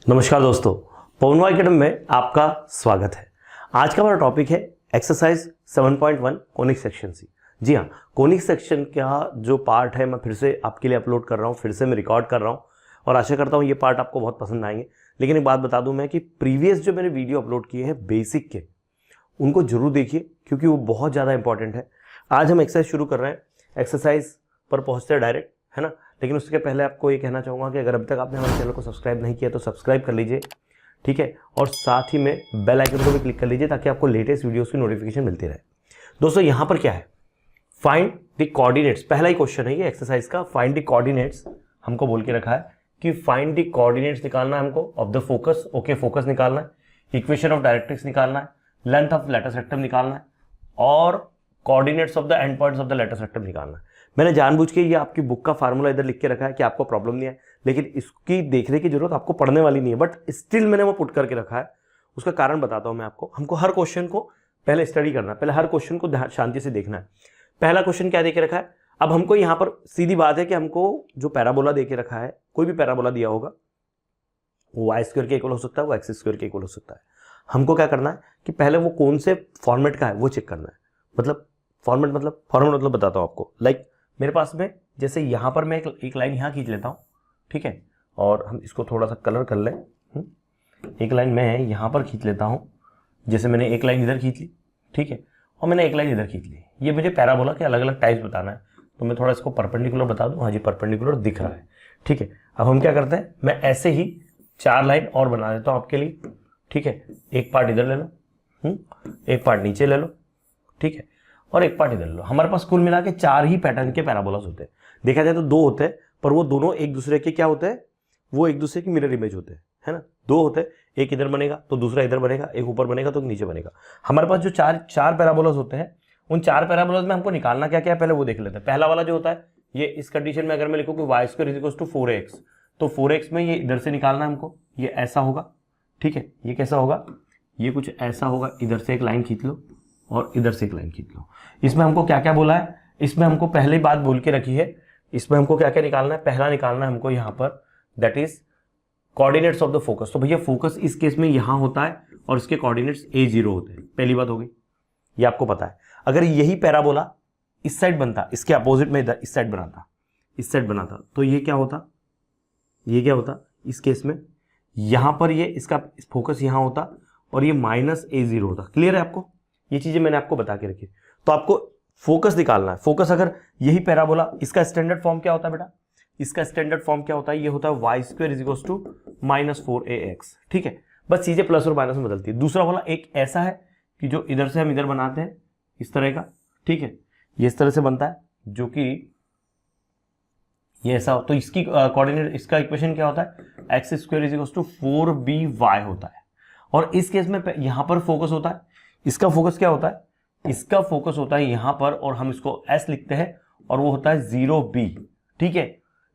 नमस्कार दोस्तों, पवनवा एकेडमी में आपका स्वागत है। आज का हमारा टॉपिक है एक्सरसाइज 7.1 कोनिक सेक्शन सी। जी हाँ, कोनिक सेक्शन का जो पार्ट है मैं फिर से आपके लिए अपलोड कर रहा हूँ, फिर से मैं रिकॉर्ड कर रहा हूँ और आशा करता हूँ ये पार्ट आपको बहुत पसंद आएंगे। लेकिन एक बात बता दूँ मैं कि प्रीवियस जो मैंने वीडियो अपलोड किए हैं बेसिक के, उनको जरूर देखिए क्योंकि वो बहुत ज़्यादा इंपॉर्टेंट है। आज हम एक्सरसाइज शुरू कर रहे हैं, एक्सरसाइज पर पहुँचते हैं डायरेक्ट, है ना। लेकिन उसके पहले आपको ये कहना चाहूँगा कि अगर अभी तक आपने हमारे चैनल को सब्सक्राइब नहीं किया तो सब्सक्राइब कर लीजिए, ठीक है। और साथ ही में बेल आइकन को भी क्लिक कर लीजिए ताकि आपको लेटेस्ट वीडियोस की नोटिफिकेशन मिलती रहे। दोस्तों यहाँ पर क्या है, फाइंड द कोऑर्डिनेट्स, पहला ही क्वेश्चन है ये एक्सरसाइज का। फाइंड द कोऑर्डिनेट्स हमको बोल के रखा है कि फाइंड द कोऑर्डिनेट्स निकालना है हमको of the focus. Okay, focus निकालना है, इक्वेशन ऑफ डायरेक्ट्रिक्स निकालना है, लेंथ ऑफ लेटस रेक्टम निकालना है और coordinates of the end points of the latus rectum निकालना है। मैंने जानबूझ के ये आपकी बुक का फार्मूला इधर लिख के रखा है कि आपको प्रॉब्लम नहीं है, लेकिन इसकी देखने की जरूरत आपको पढ़ने वाली नहीं है, बट स्टिल मैंने वो पुट करके रखा है। उसका कारण बताता हूं मैं आपको। हमको हर क्वेश्चन को पहले स्टडी करना है, पहले हर क्वेश्चन को शांति से देखना है। पहला क्वेश्चन क्या दे के रखा है, अब हमको यहाँ पर सीधी बात है कि हमको जो पैराबोला दे के रखा है, कोई भी पैराबोला दिया होगा वो वाई स्क्वायर के इक्वल हो सकता है, वो एक्स स्क्वायर के इक्वल हो सकता है। हमको क्या करना है कि पहले वो कौन से फॉर्मेट का है वो चेक करना है। मतलब फॉर्मेट मतलब बताता हूँ आपको। लाइक मेरे पास में जैसे यहाँ पर मैं एक लाइन यहाँ खींच लेता हूँ, ठीक है, और हम इसको थोड़ा सा कलर कर लें। एक लाइन मैं यहाँ पर खींच लेता हूँ, जैसे मैंने एक लाइन इधर खींच ली, ठीक है, और मैंने एक लाइन इधर खींच ली। ये मुझे पैराबोला के अलग अलग टाइप्स बताना है, तो मैं थोड़ा इसको परपेंडिकुलर बता दूँ। हाँ जी, परपेंडिकुलर दिख रहा है, ठीक है। अब हम क्या करते हैं, मैं ऐसे ही 4 लाइन और बना देता हूँ आपके लिए, ठीक है। एक पार्ट इधर ले लो, एक पार्ट नीचे ले लो, ठीक है, और एक पार्ट इधर लो। हमारे पास कुल मिला के 4 ही पैटर्न के पैराबोलास होते हैं। देखा जाए तो 2 होते हैं, पर वो दोनों एक दूसरे के क्या होते हैं, वो एक दूसरे की मिरर इमेज होते हैं, है ना। 2 होते हैं, एक इधर बनेगा तो दूसरा इधर बनेगा, एक ऊपर बनेगा तो नीचे बनेगा। हमारे पास जो चार पैराबोलास होते हैं, उन 4 पैराबोलास में हमको निकालना क्या क्या है पहले वो देख लेते हैं। पहला वाला जो होता है, ये इस कंडीशन में अगर मैं लिखूँ कि y square is equal to 4x, तो 4x में ये इधर से निकालना है हमको, ये ऐसा होगा, ठीक है। ये कैसा होगा, ये कुछ ऐसा होगा। इधर से एक लाइन खींच लो और इधर से एक लाइन खींच लो। इसमें हमको क्या क्या बोला है, इसमें हमको पहले बात बोल के रखी है, इसमें हमको क्या क्या निकालना है। पहला निकालना है हमको यहाँ पर, that is coordinates of the focus. तो भैया फोकस इस केस में यहाँ होता है और इसके कोऑर्डिनेट्स a0 होते हैं। पहली बात हो गई, ये आपको पता है। अगर यही पैराबोला इस साइड बनता, इसके अपोजिट में इधर इस साइड बनाता, तो ये क्या होता, इस केस में यहाँ पर ये इसका फोकस यहाँ होता और ये -a0 होता। क्लियर है आपको, ये चीजें मैंने आपको बता के रखी। तो आपको फोकस निकालना है। फोकस अगर यही पैराबोला, इसका स्टैंडर्ड फॉर्म क्या होता है बेटा, इसका स्टैंडर्ड फॉर्म क्या होता है, ये होता है y square is equal to -4ax, ठीक है। बस चीजें प्लस और माइनस में बदलती है। दूसरा वाला एक ऐसा है कि जो इधर से हम इधर बनाते हैं इस तरह का, ठीक है, ये इस तरह से बनता है, जो कि ये ऐसा हो। तो इसकी कोऑर्डिनेट, इसका इक्वेशन क्या होता है, x square is equal to 4by होता है। और इस केस में यहां पर फोकस होता है, इसका फोकस क्या होता है, इसका फोकस होता है यहां पर, और हम इसको s लिखते हैं और वो होता है 0b, ठीक है।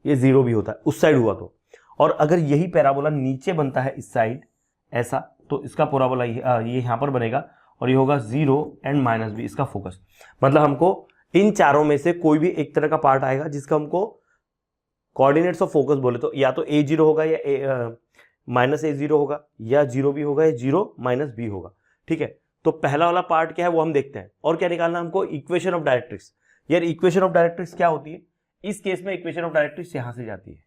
ये 0b होता है उस साइड हुआ तो। और अगर यही पैराबोला नीचे बनता है इस साइड ऐसा, तो इसका पैराबोला ये यहां पर बनेगा और ये होगा 0 एंड -b, इसका फोकस। मतलब हमको इन चारों में से कोई भी एक तरह का पार्ट आएगा जिसका हमको कोऑर्डिनेट्स ऑफ फोकस बोले तो या तो a0 होगा या -a0 होगा, या 0b होगा या 0 -b होगा, ठीक है। तो पहला वाला पार्ट क्या है वो हम देखते हैं। और क्या निकालना हमको, इक्वेशन ऑफ डायरेक्ट्रिक्स। यार इक्वेशन ऑफ डायरेक्ट्रिक्स क्या होती है, इस केस में इक्वेशन ऑफ डायरेक्ट्रिक्स यहां से जाती है।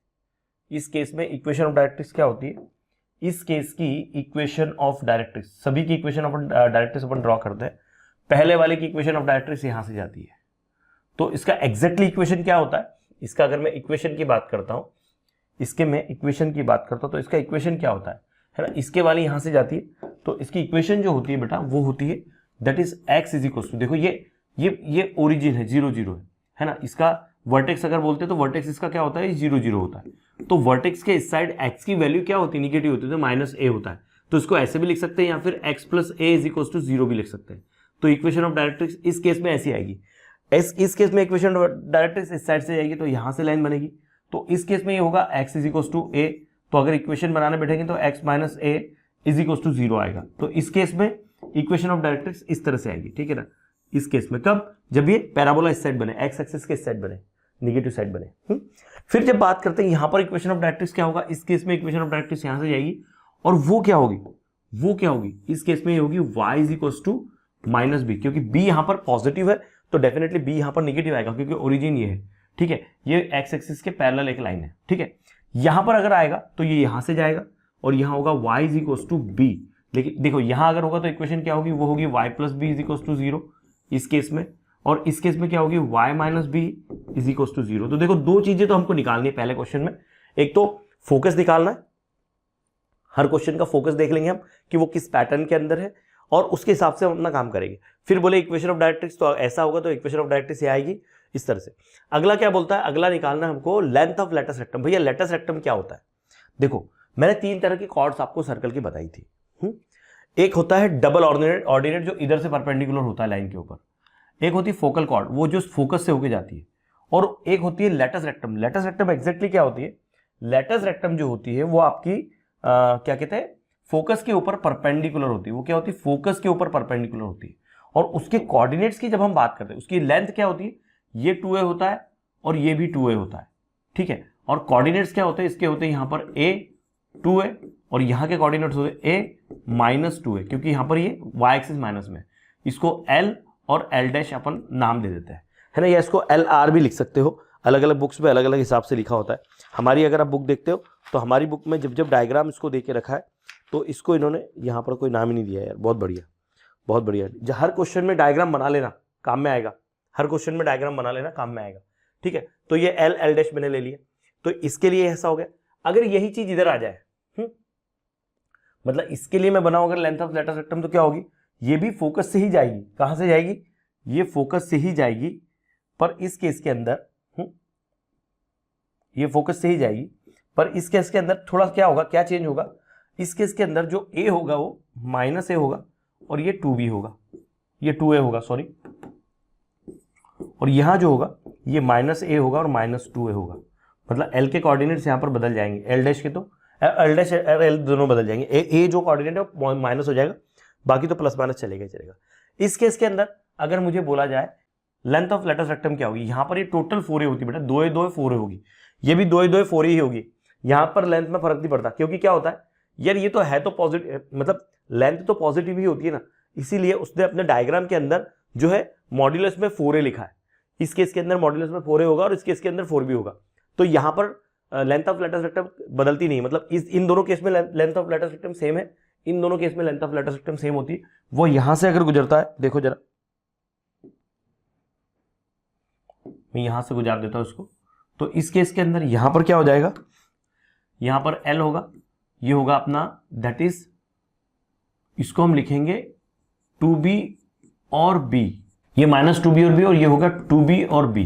इस केस में इक्वेशन ऑफ डायरेक्ट्रिक्स क्या होती है, इस केस की इक्वेशन ऑफ डायरेक्ट्रिक्स, सभी की equation of directrix upon draw करते हैं, पहले वाले की इक्वेशन ऑफ डायरेक्ट्रिक्स यहां से जाती है। तो इसका एग्जैक्टली इक्वेशन क्या होता है, इसका अगर मैं इक्वेशन की बात करता हूं, तो इसका इक्वेशन क्या होता है ना, इसके वाली यहां से जाती है। तो इसकी इक्वेशन जो होती है बेटा वो होती है that is x is equal to, देखो ये ओरिजिन है 0 0 है ना। इसका वर्टेक्स अगर बोलते हैं तो वर्टेक्स इसका क्या होता है, 0 0 होता है। तो वर्टेक्स के इस साइड x की वैल्यू क्या होती है, निगेटिव होती है, तो -a होता है। तो इसको ऐसे भी लिख सकते हैं या फिर x + a is equal to 0 भी लिख सकते हैं। तो इक्वेशन ऑफ डायरेक्ट्रिक्स इस केस में ऐसी आएगी। इस केस में इक्वेशन ऑफ डायरेक्ट्रिक्स इस साइड से जाएगी तो यहां से लाइन बनेगी। तो इस केस में ये होगा x is equal to a। तो अगर इक्वेशन बनाने बैठेंगे तो x - a is equal to 0 आएगा। तो इस केस में इक्वेशन ऑफ डायरेक्ट्रिक्स इस तरह से आएगी, ठीक है ना। इस केस में कब, जब ये पैराबोला इस साइड बने, एक्स एक्सिस के इस साइड बने, नेगेटिव साइड बने। फिर जब बात करते हैं यहां पर इक्वेशन ऑफ डायरेक्ट्रिक्स क्या होगा, इस केस में इक्वेशन ऑफ डायरेक्ट्रिक्स यहां से जाएगी और वो क्या होगी इस केस में ये होगी y is equals to minus b, क्योंकि b यहां पर पॉजिटिव है तो डेफिनेटली b यहां पर नेगेटिव आएगा क्योंकि ओरिजिन ये है, ठीक है, ये एक्स एक्सिस के पैरेलल एक लाइन है, ठीक है। यहां पर अगर आएगा तो ये यहां से जाएगा और यहां होगा y is equals to b, लेकिन देखो यहां अगर होगा तो इक्वेशन क्या होगी, वो होगी y plus b is equals to 0 इस केस में, और इस केस में क्या होगी y minus b is equals to 0। तो देखो दो चीजें तो हमको निकालनी है पहले क्वेश्चन में, एक तो फोकस निकालना है, हर क्वेश्चन का फोकस देख लेंगे हम कि वो किस पैटर्न के अंदर है और उसके हिसाब से हम अपना काम करेंगे। फिर बोले इक्वेशन ऑफ डायरेक्ट्रिक्स, तो ऐसा होगा तो इक्वेशन ऑफ डायरेक्ट्रिक्स आएगी इस तरह से। अगला क्या बोलता है, अगला निकालना है हमको लेंथ ऑफ लेटस रेक्टम। भैया लेटस रेक्टम क्या होता है, देखो मैंने 3 तरह की कॉर्ड्स आपको सर्कल की बताई थी। एक होता है डबल ऑर्डिनेट जो इधर से परपेंडिकुलर होता है लाइन के ऊपर, एक होती है फोकल कॉर्ड वो जो फोकस से होके जाती है, और एक होती है latus rectum. Latus rectum exactly क्या होती है, लेटस रेक्टम जो होती है वो आपकी क्या कहते हैं, फोकस के ऊपर परपेंडिकुलर होती है। वो क्या होती है, फोकस के ऊपर परपेंडिकुलर होती है, और उसके कोऑर्डिनेट्स की जब हम बात करते हैं उसकी लेंथ क्या होती है, ये 2a होता है और ये भी 2a होता है, ठीक है। और कोऑर्डिनेट्स क्या होते हैं, इसके होते हैं यहाँ पर a 2a और यहाँ के कोऑर्डिनेट्स होते हैं a माइनस 2a, क्योंकि यहाँ पर ये y एक्सिस माइनस में, इसको l और l डैश अपन नाम दे देते हैं, है ना, या इसको LR भी लिख सकते हो, अलग अलग बुक्स में अलग अलग हिसाब से लिखा होता है। हमारी अगर आप बुक देखते हो तो हमारी बुक में जब डायग्राम इसको दे के रखा है तो इसको इन्होंने यहाँ पर कोई नाम ही नहीं दिया यार, बहुत बढ़िया बहुत बढ़िया। हर क्वेश्चन में डायग्राम बना लेना, काम में आएगा, हर क्वेश्चन में डायग्राम बना लेना, काम में आएगा, ठीक है। तो ये L डैश मैंने ले लिया, तो इसके लिए ऐसा हो गया। अगर यही चीज इधर आ जाए, मतलब इसके लिए मैं बनाऊं अगर लेंथ ऑफ लेटस रेक्टम, तो क्या होगी, ये भी फोकस से ही जाएगी। कहां से जाएगी, ये फोकस से ही जाएगी, पर इस केस के अंदर ये फोकस से ही जाएगी, पर इस केस के अंदर थोड़ा क्या होगा, क्या चेंज होगा, इस केस के अंदर जो a होगा वो माइनस a होगा और ये 2b होगा, ये 2a होगा सॉरी, और यहां जो होगा ये माइनस a होगा और माइनस 2a होगा। मतलब l के कोऑर्डिनेट्स यहां पर बदल जाएंगे, l डैश के तो l डैश और l दोनों बदल जाएंगे, a जो कोऑर्डिनेट है वो माइनस हो जाएगा, बाकी तो प्लस माइनस चलेगा चलेगा। इस केस के अंदर अगर मुझे बोला जाए लेंथ ऑफ लेटस रेक्टम क्या होगी, यहां पर ये टोटल 4a होती है बेटा, 2a 4a होगी, ये भी 2a 4a ही होगी। यहां पर लेंथ में फर्क नहीं पड़ता, क्योंकि क्या होता है यार, ये तो है तो पॉजिटिव, मतलब लेंथ तो पॉजिटिव ही होती है ना, इसीलिए उसने अपने डायग्राम के अंदर जो है मॉड्यूलस में 4a लिखा है। इस केस के अंदर मॉड्यूलस में 4a होगा और इस केस के अंदर 4b होगा। तो यहां पर लेंथ ऑफ लेटस रेक्टम बदलती नहीं, मतलब इन दोनों केस में length of latus rectum same है, इन दोनों केस में length of latus rectum same होती है। वो यहां से अगर गुजरता है, देखो जरा मैं यहां से गुजार देता हूं इसको, तो इस केस के अंदर यहां पर क्या हो जाएगा, यहां पर L होगा, ये होगा अपना दैट इज, इसको हम लिखेंगे 2b और b, ये माइनस 2b और b, और ये होगा 2b और b।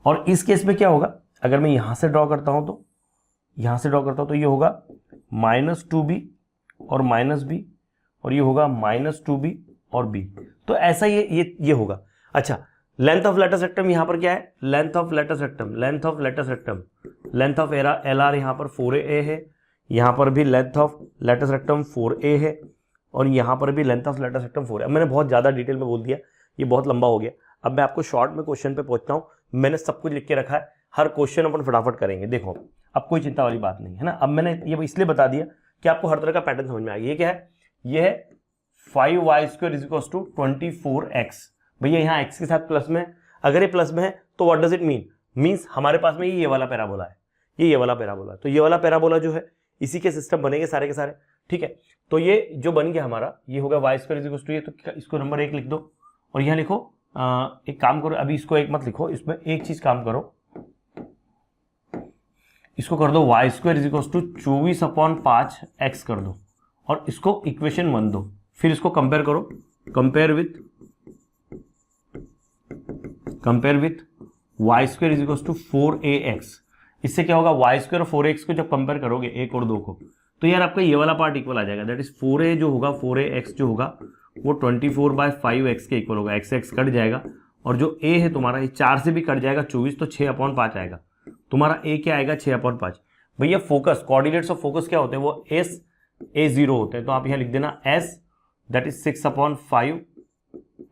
और इस केस में क्या होगा, अगर मैं यहां से ड्रॉ करता हूं तो यहां से ड्रॉ करता हूं तो ये होगा माइनस 2b और माइनस b, और ये होगा माइनस 2b और b। तो ऐसा ये होगा। अच्छा, लेंथ ऑफ लेटस रेक्टम यहां पर क्या है, length of latus rectum, length of latus rectum, length of LR यहां पर 4a है, यहां पर भी length of latus rectum 4a है, और यहां पर भी length of latus rectum 4a। मैंने बहुत ज्यादा डिटेल में बोल दिया, ये बहुत लंबा हो गया। अब मैं आपको शॉर्ट में क्वेश्चन पे पहुंचता हूं, मैंने सब कुछ लिख के रखा है, हर क्वेश्चन अपन फटाफट करेंगे। देखो अब कोई चिंता वाली बात नहीं है ना, अब मैंने ये इसलिए बता दिया कि आपको हर तरह का पैटर्न समझ में आ गया। ये क्या है, ये है 5y² इज टू 24x। भैया यहाँ x के साथ प्लस में, अगर ये प्लस में है तो what does it mean, means हमारे पास में ये वाला पैराबोला है, ये वाला पैराबोला है, तो ये वाला पैराबोला जो है इसी के सिस्टम बनेंगे सारे के सारे, ठीक है। तो ये जो बन गया हमारा, ये होगा y² इज टू ये, तो इसको नंबर 1 लिख दो, और यहाँ लिखो एक काम करो, अभी इसको 1 मत लिखो, इसमें एक चीज काम करो, इसको कर दो y² इज टू 24/5x कर दो, और इसको इक्वेशन 1 दो, फिर इसको कंपेयर करो, compare with y² is to 4ax। इससे क्या होगा, y² और 4ax को जब कंपेयर करोगे 1 और 2 को, तो यार आपका ये वाला पार्ट इक्वल आ जाएगा, दैट इज 4a जो होगा 4ax जो होगा वो 24/5x के इक्वल होगा, x कट जाएगा, और जो a है तुम्हारा ये 4 से भी कट जाएगा 24, तो 6/5 आएगा तुम्हारा। a क्या आएगा, 6/5। भैया फोकस, कोऑर्डिनेट्स ऑफ फोकस क्या होते हैं, वो a0 होते हैं, तो आप यहाँ लिख देना s दैट इज 6/5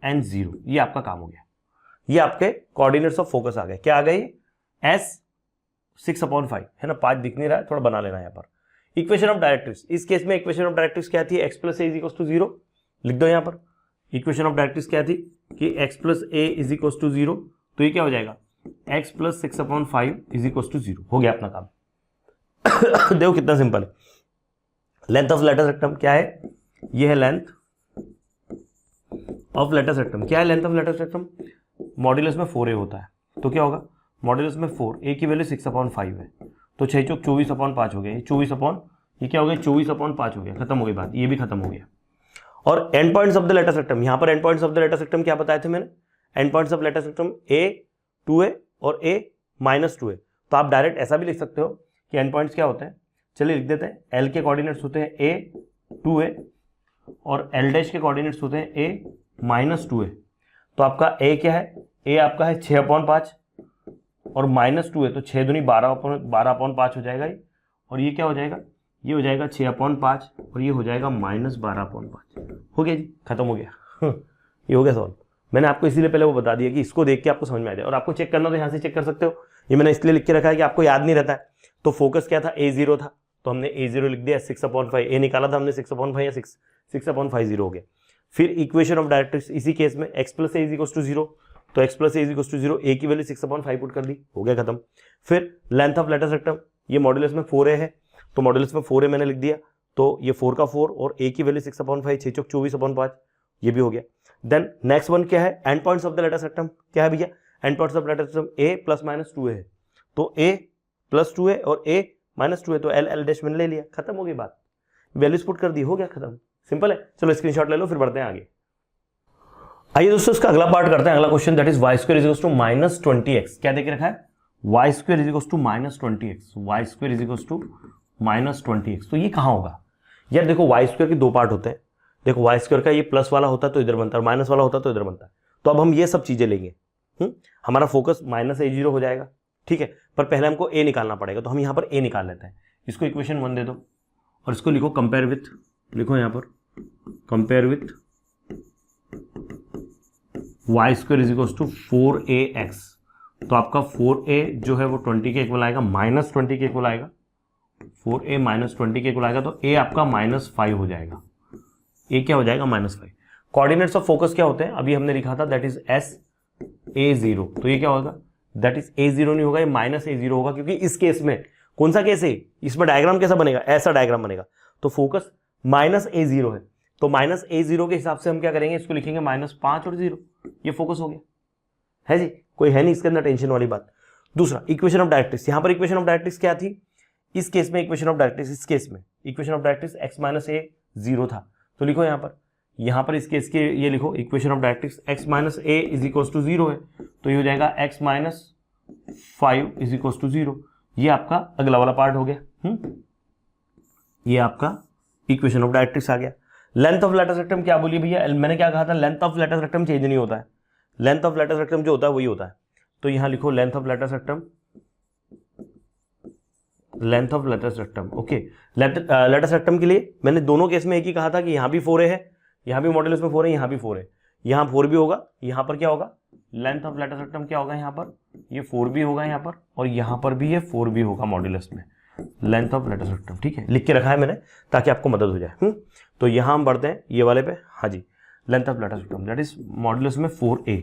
and 0। ये आपका काम हो गया, ये आपके कोऑर्डिनेट्स ऑफ फोकस आ गए। क्या आ गए, s 6/5 है ना, 5 दिख नहीं रहा है, थोड़ा बना लेना यहाँ पर, इक्वेशन ऑफ डायरेक्ट्रिक्स, इस केस में इक्वेशन ऑफ डायरेक्ट्रिक्स क्या थी, x plus a is equal to 0, लिख दो यहाँ पर। इक्वेशन ऑफ डायरेक्ट्रिक्स क्या थी कि x plus a is equal to 0, तो ये क्या हो जाएगा, x plus 6/5 is equal to 0, हो गया अपना काम। देखो कितना सिंपल है। लेंथ ऑफ लेटर सेक्टम क्या है, ये है लेंथ ऑफ लेटर सेक्टम। क्या है लेंथ ऑफ लेटर सेक्टम, मॉड्यूलस में 4a होता है, तो क्या होगा, मॉड्यूलस में 4, a की वैल्यू 6/5 है, तो 6 चौक 24/5 हो गया, ये क्या हो गया 24/5 हो गया, खत्म हो गई बात, ये भी खत्म हो गया। और and points of the letter सेक्टम, यहां पर end points of the letter सेक्टम क्या बताए थे मैंने, and points of latus सेक्टम a 2a और a -2a। तो आप डायरेक्ट ऐसा भी लिख सकते हो कि एंड पॉइंट्स क्या होते हैं, चलिए लिख देते हैं, l के कोऑर्डिनेट्स होते हैं a 2a और l डैश के कोऑर्डिनेट्स होते हैं a -2a। तो आपका a क्या है, a आपका है 6/5 और -2a, तो 6 दूनी 12/5 हो जाएगा ये, और ये क्या हो जाएगा, ये हो जाएगा 6/5 और ये हो जाएगा -12/5, हो गया जी, खत्म हो गया। ये हो गया सॉल्व। मैंने आपको इसीलिए पहले वो बता दिया कि इसको देख के आपको समझ में आ जाए, और आपको चेक करना तो यहाँ से चेक कर सकते हो। ये मैंने इसलिए लिख के रखा है कि आपको याद नहीं रहता है। तो फोकस क्या था, a0 था, तो हमने a0 लिख दिया, 6/5 a निकाला था हमने 6/5 या 6/50 हो गया। फिर इक्वेशन ऑफ डायरेक्ट्रिक्स, इसी केस में x plus a is equal to 0, तो x plus a is equal to 0, a की वैल्यू 6/5 पुट कर दी, हो गया खत्म। फिर लेंथ ऑफ लेटर सेक्टम, ये मॉड्यूलस में 4a है, तो मॉड्यूलस में 4a मैंने लिख दिया, तो ये 4 का 4 और a की वैल्यू 6/5, 6 चौक 24/5, ये भी हो गया। देन नेक्स्ट वन क्या है, and points of the letter सेक्टम, क्या है भैया, and points of latus सेक्टम a + -2a है, तो a + 2a और a -2a, तो l डैश मैंने ले लिया, खत्म हो गई बात, वैल्यूज पुट कर दी, हो गया खत्म, सिंपल है। चलो स्क्रीनशॉट ले लो, फिर बढ़ते हैं आगे। आइए दोस्तों इसका अगला पार्ट करते हैं, अगला question, that is y² = -20x। क्या देके रखा है, y² = -20x, y² = -20x। तो ये कहां होगा यार, देखो y² के दो पार्ट होते हैं, देखो y² का ये प्लस वाला होता है तो इधर बनता है, माइनस वाला होता है तो इधर बनता है। तो अब हम ये सब चीजें लेंगे, हमारा फोकस -a0 हो जाएगा, ठीक है, पर पहले हमको a निकालना पड़ेगा, तो हम यहाँ पर a निकाल लेते हैं। इसको इक्वेशन 1 दे दो और इसको लिखो कंपेयर विथ, लिखो यहाँ पर कंपेयर विथ y² = 4ax। तो आपका 4a जो है वो 20 के इक्वल आएगा, -20 के इक्वल आएगा, 4a -20 के इक्वल आएगा, तो a आपका -5 हो जाएगा, a क्या हो जाएगा -5। कोऑर्डिनेट्स ऑफ फोकस क्या होते हैं, अभी हमने लिखा था, दैट इज SA0, तो ये क्या होगा, दैट इज A0 नहीं होगा, ये -A0 होगा, क्योंकि इस केस में कौन सा केस है, इसमें डायग्राम कैसा बनेगा, ऐसा डायग्राम बनेगा, तो फोकस -A0 है, तो -A0 के हिसाब से हम क्या करेंगे, इसको लिखेंगे -5 और 0, ये फोकस हो गया है जी, कोई है नहीं इसके अंदर टेंशन वाली बात। दूसरा इक्वेशन ऑफ डायरेक्ट्रिक्स, यहां पर इक्वेशन ऑफ डायरेक्ट्रिक्स क्या थी, इस केस में इक्वेशन ऑफ डायरेक्ट्रिक्स, इस केस में equation of directrix x - a 0 था, तो लिखो यहाँ पर इस केस के ये लिखो, equation of directrix x - a = 0 है, तो ये हो जाएगा x - 5 = 0। ये आपका अगला वाला पार्ट हो गया, ये आपका इक्वेशन ऑफ डायरेक्ट्रिक्स आ गया। लेंथ ऑफ लेटर सेक्टम क्या बोलिए भैया, मैंने क्या कहा था, लेंथ ऑफ लेटर सेक्टम चेंज नहीं होता है, लेंथ ऑफ लेटर सेक्टम जो होता है वही होता है, तो यहां लिखो length of latus सेक्टम, length of latus सेक्टम, okay. Letter सेक्टम के लिए मैंने दोनों केस में एक ही कहा था कि यहाँ भी 4a है, यहाँ भी मॉड्यूलस में 4 है, यहाँ भी 4 है, यहाँ 4 भी होगा, यहाँ पर क्या होगा, लेंथ ऑफ लेटर सेक्टम क्या होगा, यहाँ पर ये 4 भी होगा यहाँ पर, और यहाँ पर भी ये 4 भी होगा मॉड्यूलस में, लेंथ ऑफ लेटर सेक्टम, ठीक है, लिख के रखा है मैंने ताकि आपको मदद हो जाए। तो यहाँ हम बढ़ते हैं ये वाले पे, हाँ जी, length of latus rectum that is modulus में 4a,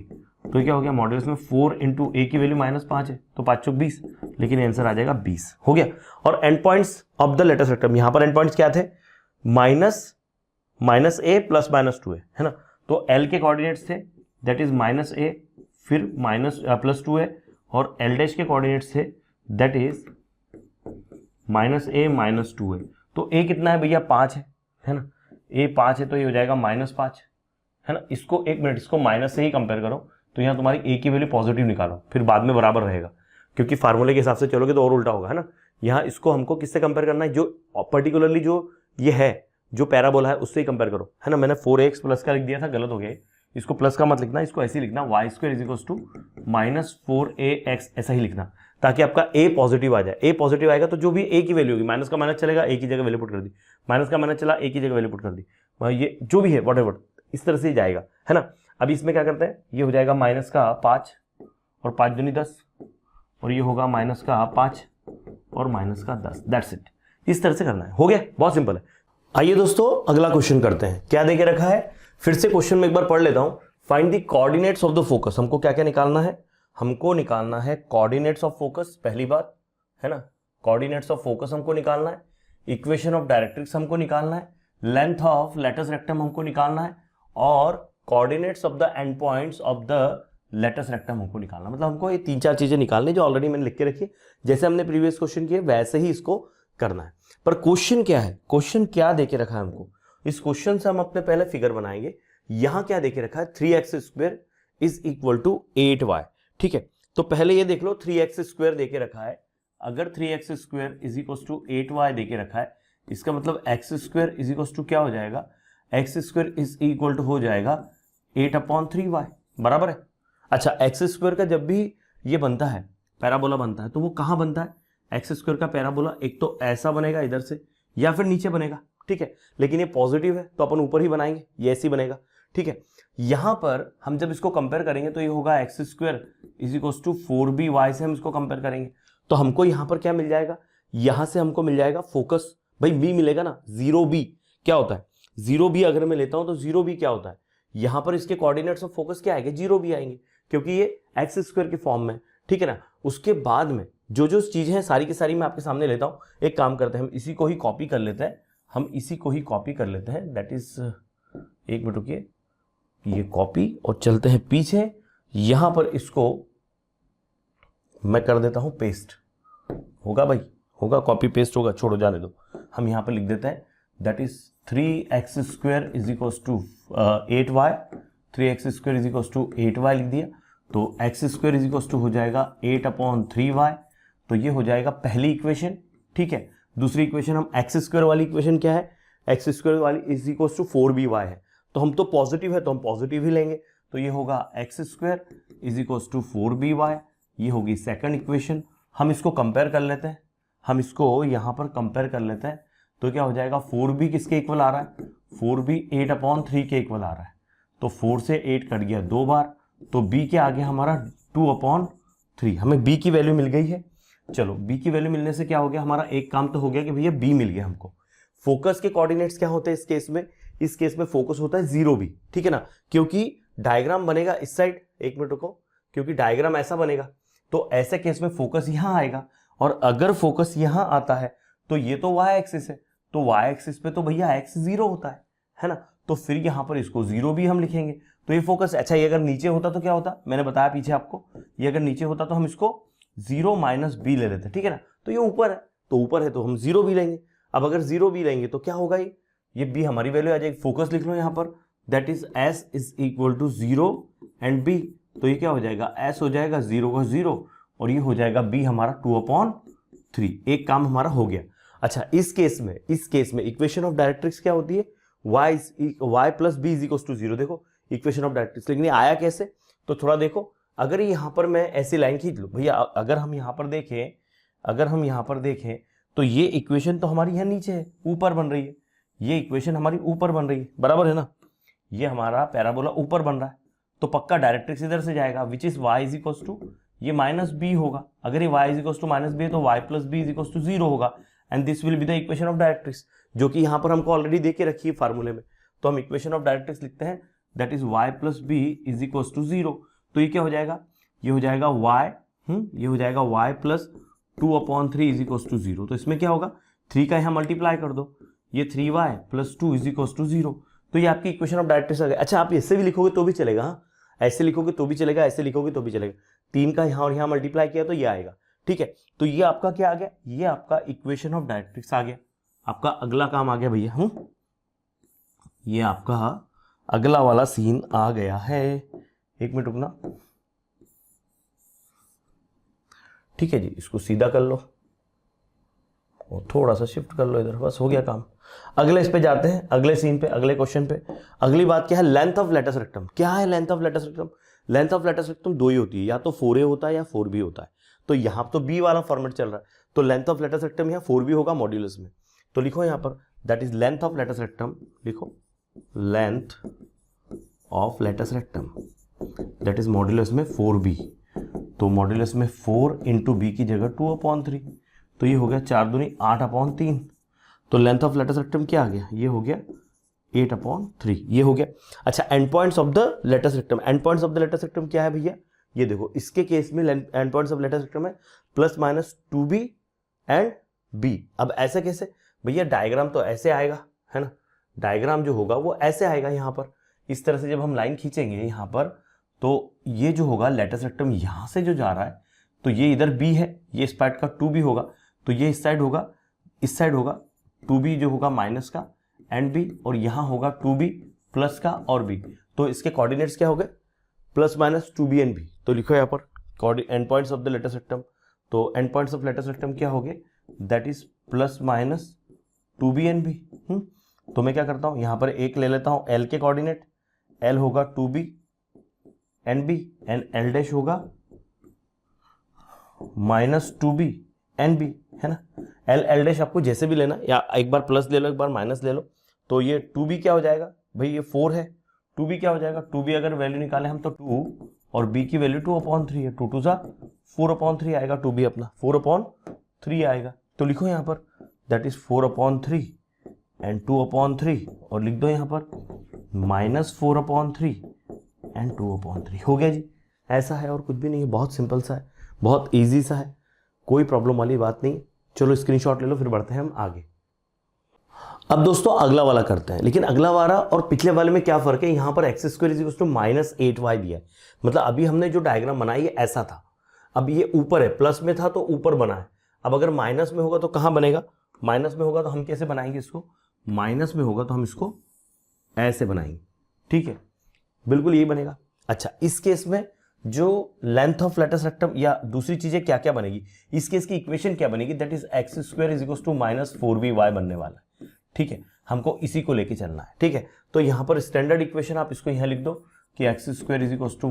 तो क्या हो गया, मॉड्यूलस में 4 × a की वैल्यू -5 है, तो 5 चौक 20, लेकिन आंसर आ जाएगा 20, हो गया। और and points of the letter सेक्टम, यहाँ पर एंड पॉइंट्स क्या थे, -a + -2a है ना, तो l के कोऑर्डिनेट्स थे, दैट इज -a, फिर +2a, और l डैश के कोऑर्डिनेट्स थे, दैट इज -a - 2a। तो a कितना है भैया, 5 है ना, a 5 है, तो ये हो जाएगा -5 है ना। इसको एक मिनट, इसको माइनस से ही कंपेयर करो, तो यहाँ तुम्हारी a की वैल्यू पॉजिटिव निकालो, फिर बाद में बराबर रहेगा, क्योंकि फार्मूले के हिसाब से चलोगे तो और उल्टा होगा, है ना। यहाँ इसको हमको किससे कंपेयर करना है, जो पर्टिकुलरली जो ये है, जो पैराबोला है उससे ही कंपेयर करो, है ना। मैंने 4x प्लस का लिख दिया था, गलत हो गया, इसको प्लस का मत लिखना, इसको ऐसे ही लिखना, y² = -4ax, ऐसा ही लिखना, ताकि आपका a पॉजिटिव आ जाए। a पॉजिटिव आएगा तो जो भी a की वैल्यू होगी, माइनस का माइनस चलेगा, a की जगह वैल्यू पुट कर दी, माइनस का माइनस चला, a की जगह वैल्यू पुट कर दी, ये जो भी है व्हाटएवर, इस तरह से ही जाएगा, है ना। अभी इसमें क्या करते हैं, ये हो जाएगा -5 और 5 दूनी 10, और ये होगा -5 और -10, दैट्स इट। इस तरह से करना है। हो गया, बहुत सिंपल है। आइए दोस्तों अगला क्वेश्चन करते हैं। क्या देके रखा है, फिर से क्वेश्चन में एक बार पढ़ लेता हूं। Find the coordinates of the focus. हमको क्या क्या निकालना है, हमको निकालना है कोऑर्डिनेट्स ऑफ फोकस, पहली बात है ना, कोऑर्डिनेट्स ऑफ फोकस हमको निकालना है, इक्वेशन ऑफ डायरेक्ट्रिक्स हमको निकालना है, लेंथ ऑफ लेटस रेक्टम हमको निकालना है, और coordinates of the end points of the latus rectum हमको निकालना। मतलब हमको ये 3-4 चीजें निकालनी जो ऑलरेडी मैंने लिख के रखी है, जैसे हमने प्रीवियस क्वेश्चन किए वैसे ही इसको करना है। पर क्वेश्चन क्या है, क्वेश्चन क्या देके रखा है हमको, इस क्वेश्चन से हम अपने पहले फिगर बनाएंगे। यहां क्या देके रखा है, 3x² is equal to 8y। ठीक है, तो पहले ये देख लो 3x² देके रखा है। अगर 3x² is equal to 8y देके रखा है, इसका मतलब x² इज इक्वल टू क्या हो जाएगा, x² इज इक्वल टू हो जाएगा 8/3y, बराबर है। अच्छा, x² का जब भी ये बनता है, पैराबोला बनता है, तो वो कहां बनता है, x² का पैराबोला एक तो ऐसा बनेगा इधर से, या फिर नीचे बनेगा। ठीक है, लेकिन ये पॉजिटिव है तो अपन ऊपर ही बनाएंगे, ये ऐसे ही बनेगा। ठीक है, यहां पर हम जब इसको कंपेयर करेंगे तो ये होगा x² is equal to 4by से हम इसको कंपेयर करेंगे, तो हमको यहां पर क्या मिल जाएगा, यहां से हमको मिल जाएगा फोकस, भाई b मिलेगा ना, 0b क्या होता है, 0b अगर मैं लेता हूं तो 0b क्या होता है, यहां पर इसके कोऑर्डिनेट्स ऑफ फोकस क्या आएंगे, 0b आएंगे, क्योंकि ये x² के फॉर्म में। ठीक है ना, उसके बाद में जो जो चीजें हैं सारी की सारी मैं आपके सामने लेता हूं। एक काम करते हैं, हम इसी को ही कॉपी कर लेते हैं, दैट इज, एक मिनट रुकिए, ये कॉपी, और चलते हैं पीछे। यहां पर इसको मैं कर देता हूं पेस्ट, होगा भाई, होगा, कॉपी पेस्ट होगा, छोड़ो जाने दो। हम यहां पर लिख देते हैं that is 3x² is equal to 8y, 3x² is equal to 8y लिख दिया, तो x² इज इक्वल टू हो जाएगा 8/3y, तो ये हो जाएगा पहली इक्वेशन। ठीक है, दूसरी इक्वेशन हम x² वाली इक्वेशन क्या है, x² वाली इज इक्वल टू 4by है, तो हम तो पॉजिटिव है तो हम पॉजिटिव ही लेंगे, तो ये होगा x² is equal to 4by, ये होगी सेकंड इक्वेशन। हम इसको कंपेयर कर लेते हैं, हम इसको यहां पर कंपेयर कर लेते हैं, तो क्या हो जाएगा, 4b किसके इक्वल आ रहा है, 4b 8/3 के इक्वल आ रहा है, तो 4 से 8 कट गया 2 बार, तो b के आगे हमारा 2/3, हमें b की वैल्यू मिल गई है। चलो, b की वैल्यू मिलने से क्या हो गया, हमारा एक काम तो हो गया कि भैया b मिल गया हमको। फोकस के कोऑर्डिनेट्स क्या होते हैं इस केस में, इस केस में फोकस होता है 0b। ठीक है ना, क्योंकि डायग्राम बनेगा इस साइड, एक मिनट रुको, क्योंकि डायग्राम ऐसा बनेगा, तो ऐसे केस में फोकस यहां आएगा, और अगर फोकस यहां आता है तो ये तो y एक्सिस है, तो y एक्सिस पे तो भैया x 0 होता है ना, तो फिर यहां पर इसको 0b हम लिखेंगे, तो ये फोकस। अच्छा, ये अगर नीचे होता तो क्या होता, मैंने बताया पीछे आपको, ये अगर नीचे होता तो हम इसको 0 - b ले लेते। ठीक है ना, तो ये ऊपर है, तो ऊपर है तो हम 0b लेंगे। अब अगर 0b लेंगे तो क्या होगा, ये b हमारी वैल्यू आ जाएगी। फोकस लिख लो यहाँ पर, that is s is equal to 0 and b, तो ये क्या हो जाएगा, s हो जाएगा 0 का 0, और ये हो जाएगा b हमारा 2/3। एक काम हमारा हो गया। अच्छा, इस केस में इक्वेशन ऑफ डायरेक्ट्रिक्स क्या होती है, y plus b is equal to 0। देखो इक्वेशन ऑफ डायरेक्ट्रिक्स, लेकिन ये आया कैसे, तो थोड़ा देखो, अगर यहां पर मैं ऐसी लाइन खींच लूं भैया, अगर हम यहां पर देखें तो ये इक्वेशन तो हमारी यहाँ नीचे है, ऊपर बन रही है, ये इक्वेशन हमारी ऊपर बन रही है, बराबर है ना, ये हमारा पैराबोला ऊपर बन रहा है, तो पक्का डायरेक्ट्रिक्स इधर से जाएगा, which is y is equal to, ये -b होगा। अगर ये y is equal to -b है तो y plus b is equal to 0 होगा, and this will be the equation of directrix, जो कि यहां पर हमको ऑलरेडी दे के रखी है फार्मूले में। तो हम इक्वेशन ऑफ डायरेक्ट्रिक्स लिखते हैं, that is y plus b is equal to 0। तो ये क्या हो जाएगा, ये हो जाएगा y plus 2/3 is equal to 0। तो इसमें क्या होगा, 3 का यहां मल्टीप्लाई कर दो, ये 3y plus 2 is equal to 0, तो ये आपकी इक्वेशन ऑफ डायरेक्ट्रिक्स आ गई। अच्छा, आप इससे भी लिखोगे तो भी चलेगा, हाँ, ऐसे लिखोगे तो भी चलेगा, ऐसे लिखोगे तो भी चलेगा, 3 का यहां और यहां मल्टीप्लाई किया तो ये आएगा। ठीक है, तो ये आपका क्या आ गया, ये आपका इक्वेशन ऑफ डायरेक्ट्रिक्स आ गया। आपका अगला काम आ गया भैया, ये आपका अगला वाला सीन आ गया है। एक मिनट रुकना, ठीक है जी, इसको सीधा कर लो और थोड़ा सा शिफ्ट कर लो इधर, बस हो गया काम। अगले इस पे जाते हैं, अगले सीन पे, अगले क्वेश्चन पे। अगली बात क्या है, लेंथ ऑफ लेटस रेक्टम। क्या है length of latus rectum, length of latus rectum दो ही होती है, या तो 4a होता है या 4b होता है। तो यहां तो b वाला फॉर्मेट चल रहा है, तो लेंथ ऑफ लेटस रेक्टम यहाँ 4b होगा मॉड्यूलस में। तो लिखो यहाँ पर, that is length of latus rectum, लिखो length of latus rectum, that is modulus में 4b। तो मॉड्यूलस में 4 इंटू बी की जगह 2/3, तो ये हो गया 4 दूनी 8/3, तो लेंथ ऑफ लेटस रेक्टम क्या आ गया, ये हो गया 8/3, ये हो गया। अच्छा, end points of the latus rectum, end points of the latus rectum क्या है भैया, ये देखो इसके केस में end points of latus rectum है ±2b एंड b। अब ऐसा कैसे भैया, डायग्राम तो ऐसे आएगा है ना, डायग्राम जो होगा वो ऐसे आएगा, यहाँ पर इस तरह से जब हम लाइन खींचेंगे यहाँ पर, तो ये जो होगा लेटस रेक्टम यहाँ से जो जा रहा है, तो ये इधर b है, ये इस पार्ट का 2b होगा, तो ये इस साइड होगा, इस साइड होगा 2b जो होगा माइनस का एंड b, और यहाँ होगा 2b प्लस का और b। तो इसके कोऑर्डिनेट्स क्या हो गए, ±2b एंड b। तो लिखो यहाँ पर end points of the latus rectum, तो end points of latus rectum क्या हो गए, that is ±2b and b। तो मैं क्या करता हूँ, यहाँ पर एक ले लेता हूँ l के कोऑर्डिनेट, l होगा 2b and b and l dash होगा -2b एंड b, है ना। l डैश आपको जैसे भी लेना, या एक बार प्लस ले लो एक बार माइनस ले लो, तो ये 2b क्या हो जाएगा भाई, ये 4 है, 2b क्या हो जाएगा, 2b अगर वैल्यू निकाले हम तो 2 और b की वैल्यू 2/3 है, 2 2 जा 4/3 आएगा, 2b अपना 4/3 आएगा। तो लिखो यहाँ पर दैट इज 4/3 एंड 2/3, और लिख दो यहाँ पर -4/3 एंड 2/3। हो गया जी, ऐसा है और कुछ भी नहीं है, बहुत सिंपल सा है, बहुत ईजी सा है, कोई प्रॉब्लम वाली बात नहीं। चलो स्क्रीनशॉट ले लो, फिर बढ़ते हैं हम आगे। अब दोस्तों अगला वाला करते हैं, लेकिन अगला वाला और पिछले वाले में क्या फर्क है, यहाँ पर x² -8y दिया है, मतलब अभी हमने जो डायग्राम बनाई है ऐसा था, अब ये ऊपर है, प्लस में था तो ऊपर बना है, अब अगर माइनस में होगा तो कहाँ बनेगा, माइनस में होगा तो हम कैसे बनाएंगे इसको, माइनस में होगा तो हम इसको ऐसे बनाएंगे, ठीक है, बिल्कुल यही बनेगा। अच्छा, इस केस में जो लेंथ ऑफ लेटस रेक्टम या दूसरी चीजें क्या क्या बनेगी, इस केस की इक्वेशन क्या बनेगी, दैट इज x² -4by बनने वाला है, ठीक है, हमको इसी को लेके चलना है, ठीक है। तो यहाँ पर स्टैंडर्ड इक्वेशन आप इसको यहाँ लिख दो कि x²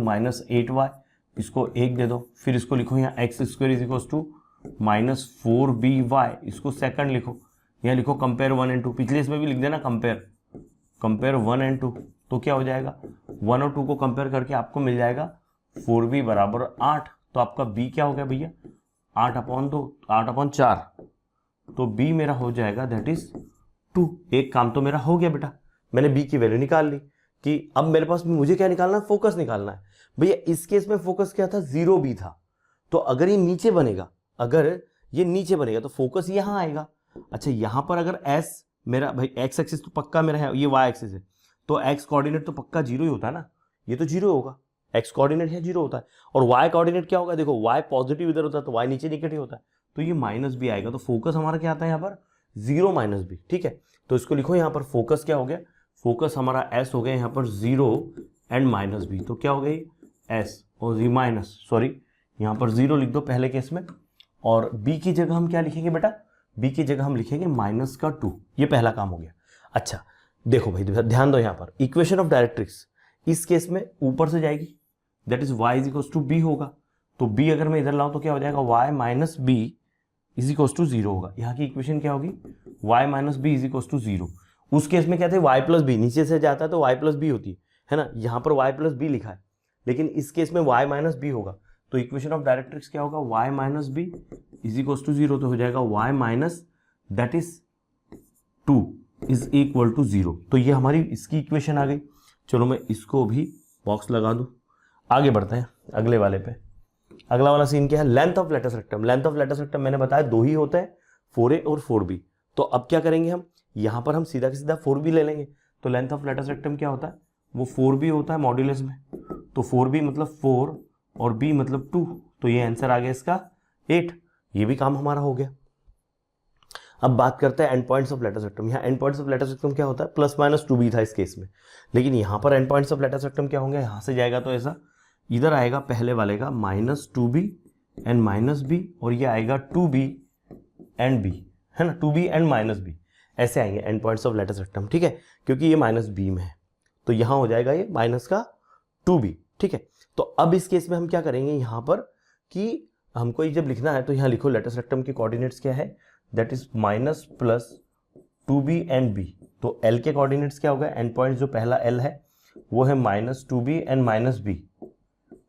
-8y, इसको 1 दे दो, फिर इसको लिखो यहाँ x² -4by, इसको सेकंड लिखो, यहाँ लिखो कंपेयर 1 एंड 2, पिछले इसमें भी लिख देना कंपेयर 1 एंड 2, तो क्या हो जाएगा 1 और 2 को कंपेयर करके आपको मिल जाएगा 4b बराबर 8, तो आपका b क्या हो गया भैया 8/2, 8/4, तो b मेरा हो जाएगा दैट इज 2। एक काम तो मेरा हो गया बेटा, मैंने b की वैल्यू निकाल ली, कि अब मेरे पास मुझे क्या निकालना है, फोकस निकालना है। भैया इस केस में फोकस क्या था, 0b था, तो अगर ये नीचे बनेगा, अगर ये नीचे बनेगा तो फोकस यहाँ आएगा। अच्छा, यहाँ पर अगर s मेरा भाई x एक्सिस तो पक्का मेरा है, ये y एक्सिस है, तो x कोऑर्डिनेट तो पक्का 0 ही होता है ना, ये तो 0 होगा, x कोऑर्डिनेट है 0 होता है, और y कोऑर्डिनेट क्या होगा, देखो y पॉजिटिव इधर होता है तो y नीचे नेगेटिव होता है, तो ये -b आएगा, तो फोकस हमारा क्या आता है यहाँ पर 0 -b, ठीक है। तो इसको लिखो यहाँ पर फोकस क्या हो गया, फोकस हमारा s हो गया यहाँ पर 0 एंड -b, तो क्या हो गई s और यहाँ पर 0 लिख दो पहले केस में, और b की जगह हम क्या लिखेंगे बेटा, b की जगह हम लिखेंगे -2, ये पहला काम हो गया। अच्छा देखो भाई ध्यान दो, यहाँ पर इक्वेशन ऑफ डायरेक्ट्रिक्स इस केस में ऊपर से जाएगी, दैट इज y = b होगा, तो b अगर मैं इधर लाऊं तो क्या हो जाएगा y - b = 0 होगा। यहाँ की इक्वेशन क्या होगी, y - b = 0। उस केस में क्या थे y + b, नीचे से जाता है तो y + b होती है ना, यहाँ पर y + b लिखा है, लेकिन इस केस में y - b होगा, तो इक्वेशन ऑफ डायरेक्ट्रिक्स क्या होगा, y - b = 0, तो हो जाएगा y - दैट इज 2 = 0। तो ये हमारी इसकी इक्वेशन आ गई। चलो मैं इसको भी बॉक्स लगा दूं, आगे बढ़ते हैं अगले वाले पे। अगला वाला सीन क्या है, length of latus rectum. Length of latus rectum मैंने बताया 2 ही होते हैं, 4a और 4b। तो अब क्या करेंगे हम, यहाँ पर हम सीधा का सीधा 4b ले लेंगे, तो लेंथ ऑफ लेटस रेक्टम क्या होता है, वो 4b होता है मॉड्यूलस में, तो 4b मतलब 4 और b मतलब 2, तो ये आंसर आ गया इसका 8। ये भी काम हमारा हो गया। अब बात करते हैं end points of latus rectum. यहाँ end points of latus rectum क्या होता है, ±2b था इस केस में, लेकिन यहाँ पर end points of latus rectum क्या होंगे, यहाँ से जाएगा तो ऐसा इधर आएगा पहले वाले का -2b एंड -b, और ये आएगा 2b एंड b, है ना, 2b एंड -b, ऐसे आएंगे end points of latus rectum, ठीक है, क्योंकि ये -b में है, तो यहाँ हो जाएगा ये -2b, ठीक है। तो अब इस केस में हम क्या करेंगे यहाँ पर, कि हमको ये जब लिखना है तो यहाँ लिखो लेटस रेक्टम के कोऑर्डिनेट्स क्या है, that is -+2b and b। तो l के कोऑर्डिनेट्स क्या होगा, एंड पॉइंट जो पहला l है वो है -2b and -b,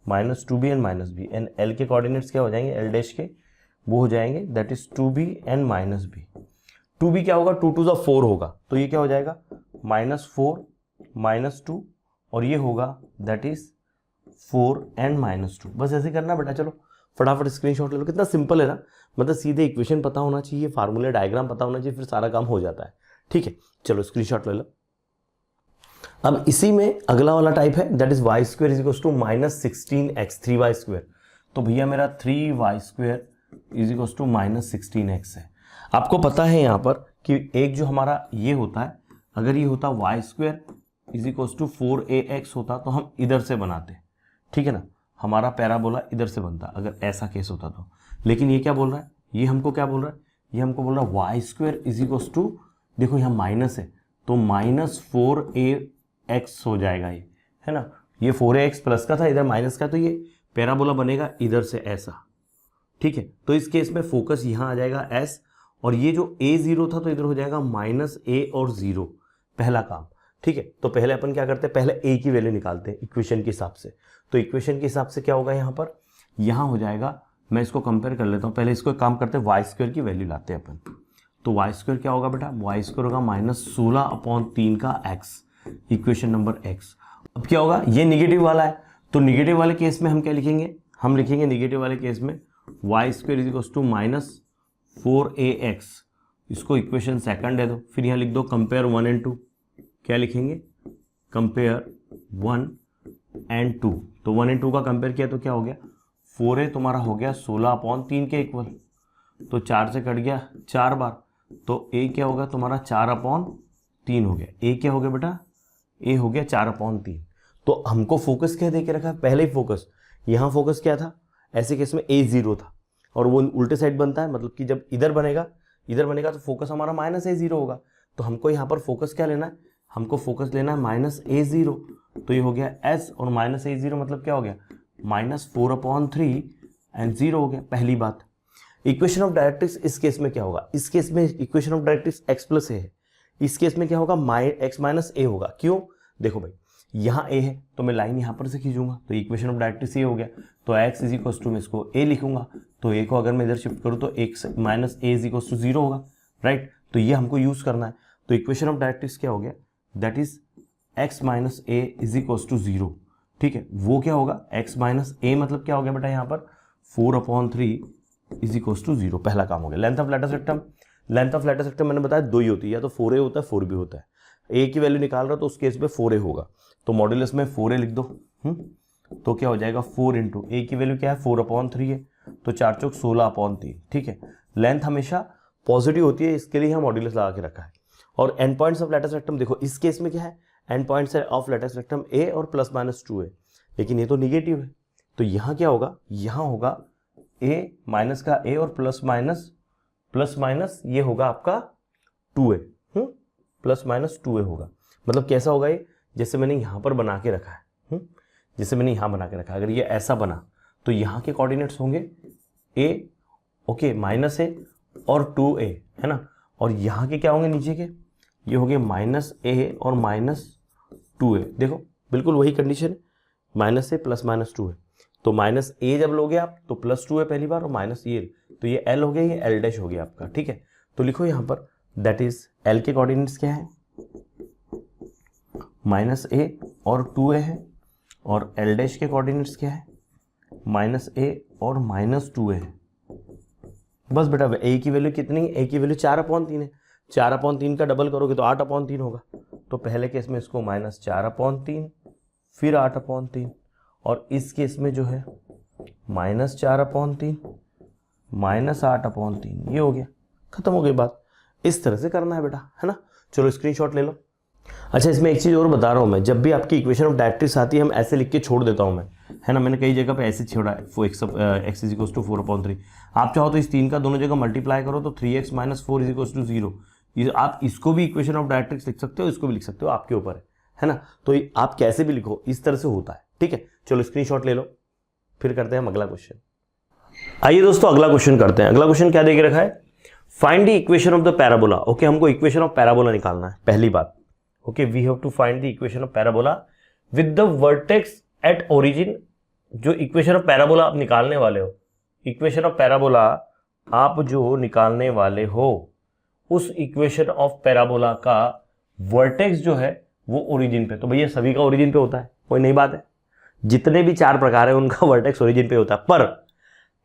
-2b and -b, and l के कोऑर्डिनेट्स क्या हो जाएंगे, l डैश के वो हो जाएंगे that is 2b and -b। 2 भी क्या होगा, 2 2 = 4 होगा, तो ये क्या हो जाएगा -4 -2 और ये होगा दैट इज 4 and -2। बस ऐसे करना बेटा। चलो फटाफट स्क्रीनशॉट ले लो। कितना सिंपल है ना, मतलब सीधे इक्वेशन पता होना चाहिए, फार्मूले डायग्राम पता होना चाहिए, फिर सारा काम हो जाता है। ठीक है, चलो स्क्रीनशॉट ले लो। अब इसी में अगला वाला टाइप है that is y² = -16x 3y²। तो भैया मेरा 3y² = -16x है। आपको पता है यहाँ पर कि एक जो हमारा ये होता है, अगर ये होता y² = 4ax होता तो हम इधर से बनाते, ठीक है ना, हमारा पैराबोला इधर से बनता अगर ऐसा केस होता तो। लेकिन ये क्या बोल रहा है, ये हमको क्या बोल रहा है, ये हमको बोल रहा है y² = देखो यहाँ माइनस है तो -4ax हो जाएगा ये, है ना। ये 4ax प्लस का था, इधर माइनस का, तो ये पैराबोला बनेगा इधर से ऐसा। ठीक है, तो इस केस में फोकस यहाँ आ जाएगा s, और ये जो a0 था तो इधर हो जाएगा -a और 0, पहला काम। ठीक है, तो पहले अपन क्या करते हैं, पहले a की वैल्यू निकालते हैं इक्वेशन के हिसाब से। तो इक्वेशन के हिसाब से क्या होगा यहाँ पर, यहाँ हो जाएगा, मैं इसको कंपेयर कर लेता हूँ। पहले इसको एक काम करते हैं, y² की वैल्यू लाते हैं अपन। तो y² क्या होगा बेटा, y² होगा -16/3 का x, इक्वेशन नंबर x। अब क्या होगा, ये निगेटिव वाला है, तो निगेटिव वाले केस में हम क्या लिखेंगे, हम लिखेंगे निगेटिव वाले केस में y² = -4ax, इसको इक्वेशन सेकंड दे दो। फिर यहाँ लिख दो कंपेयर 1 and 2, क्या लिखेंगे, कंपेयर 1 and 2। तो 1 and 2 का कंपेयर किया तो क्या हो गया, 4a तुम्हारा हो गया 16/3 के इक्वल, तो 4 से कट गया 4 बार, तो a क्या होगा तुम्हारा 4/3 हो गया। a क्या हो गया बेटा, a हो गया 4/3। तो हमको फोकस क्या दे के रखा है, पहले ही फोकस, यहाँ फोकस क्या था, ऐसे केस में a0 था, और वो उल्टे साइड बनता है, मतलब कि जब इधर बनेगा तो फोकस हमारा -a0 होगा। तो हमको यहाँ पर फोकस क्या लेना है, हमको फोकस लेना है -a0, तो ये हो गया s, और -a0 मतलब क्या हो गया, -4/3 एंड 0 हो गया। पहली बात, इक्वेशन ऑफ डायरेक्ट्रिक्स इस केस में क्या होगा, इस केस में equation of directrix x + a है, इस केस में क्या होगा x - a होगा। क्यों, देखो भाई यहाँ a है तो मैं लाइन यहाँ पर से खींचूंगा, तो इक्वेशन ऑफ डायरेक्ट्रिक्स ये हो गया। तो x = मैं इसको a लिखूंगा, तो a को अगर मैं इधर शिफ्ट करूँ तो x - a = 0 होगा, राइट। तो ये हमको यूज करना है। तो इक्वेशन ऑफ डायरेक्ट्रिक्स क्या हो गया, दैट इज x - a = 0। ठीक है, वो क्या होगा, x - a मतलब क्या हो गया बेटा, यहाँ पर 4/3 = 0, पहला काम हो गया। लेंथ ऑफ लेटर सेक्टम मैंने बताया 2 ही होती है, या तो 4a होता है 4b होता है। a की वैल्यू निकाल रहा हो तो उस केस में 4a होगा, तो मॉड्यूलस में 4a लिख दो। तो क्या हो जाएगा 4 × a की वैल्यू क्या है 4/3 है, तो 4 चौक 16/3। ठीक है, लेंथ हमेशा पॉजिटिव होती है, इसके लिए यहाँ मॉड्यूलस लगा के रखा है। और एंड पॉइंट्स ऑफ लेटर सेक्टम देखो, इस केस में क्या है, and points of latus सेक्टम a और +-2 है, लेकिन ये तो निगेटिव है, तो यहाँ क्या होगा, यहाँ होगा a माइनस का a और प्लस ये होगा आपका 2a, +-2a होगा। मतलब कैसा होगा ये, जैसे मैंने यहाँ पर बना के रखा है, जैसे मैंने यहाँ बना के रखा है, अगर ये ऐसा बना तो यहाँ के कोऑर्डिनेट्स होंगे a, ओके, -a और 2a, है ना, और यहाँ के क्या होंगे नीचे के, ये हो गए -a और -2a। देखो बिल्कुल वही कंडीशन है, -a +-2a, तो -a जब लोगे आप तो +2a पहली बार, और माइनस ये, तो ये l हो गया, ये l' हो गया आपका। ठीक है, तो लिखो यहाँ पर दैट इज l के कोऑर्डिनेट्स क्या है, -a और 2a है, और l' के कोऑर्डिनेट्स क्या है, -a और -2a है। बस बेटा a की वैल्यू कितनी है, a की वैल्यू 4/3 है, 4/3 का डबल करोगे तो 8/3 होगा। तो पहले केस में इसको -4/3 फिर 8/3, और इस केस में जो है -4/3 -8/3, ये हो गया, खत्म हो गई बात। इस तरह से करना है बेटा, है ना। चलो स्क्रीनशॉट ले लो। अच्छा, इसमें एक चीज़ और बता रहा हूँ मैं, जब भी आपकी इक्वेशन ऑफ डायरेक्ट्रिक्स आती है हम ऐसे लिख के छोड़ देता हूँ मैं, है ना, मैंने कई जगह पे ऐसे छोड़ा है, x = 4/3। आप चाहो तो इस 3 का दोनों जगह मल्टीप्लाई करो तो 3x - 4 = 0। ये आप इसको भी इक्वेशन ऑफ डायरेक्ट्रिक्स लिख सकते हो, इसको भी लिख सकते हो, आपके ऊपर है ना। तो आप कैसे भी लिखो, इस तरह से होता है। ठीक है, चलो स्क्रीनशॉट ले लो, फिर करते हैं हम अगला क्वेश्चन। आइए दोस्तों अगला क्वेश्चन करते हैं। अगला क्वेश्चन क्या दे के रखा है, find the equation of the parabola. Okay, हमको इक्वेशन ऑफ पैराबोला निकालना है पहली बात। Okay, we have to find the equation of parabola with the vertex at origin. जो इक्वेशन ऑफ पैराबोला आप निकालने वाले हो, इक्वेशन ऑफ पैराबोला आप जो निकालने वाले हो उस इक्वेशन ऑफ पैराबोला का वर्टेक्स जो है वो ओरिजिन पे, तो भैया सभी का ओरिजिन पे होता है, कोई नई बात है, जितने भी 4 प्रकार है उनका वर्टेक्स ओरिजिन पे होता है, पर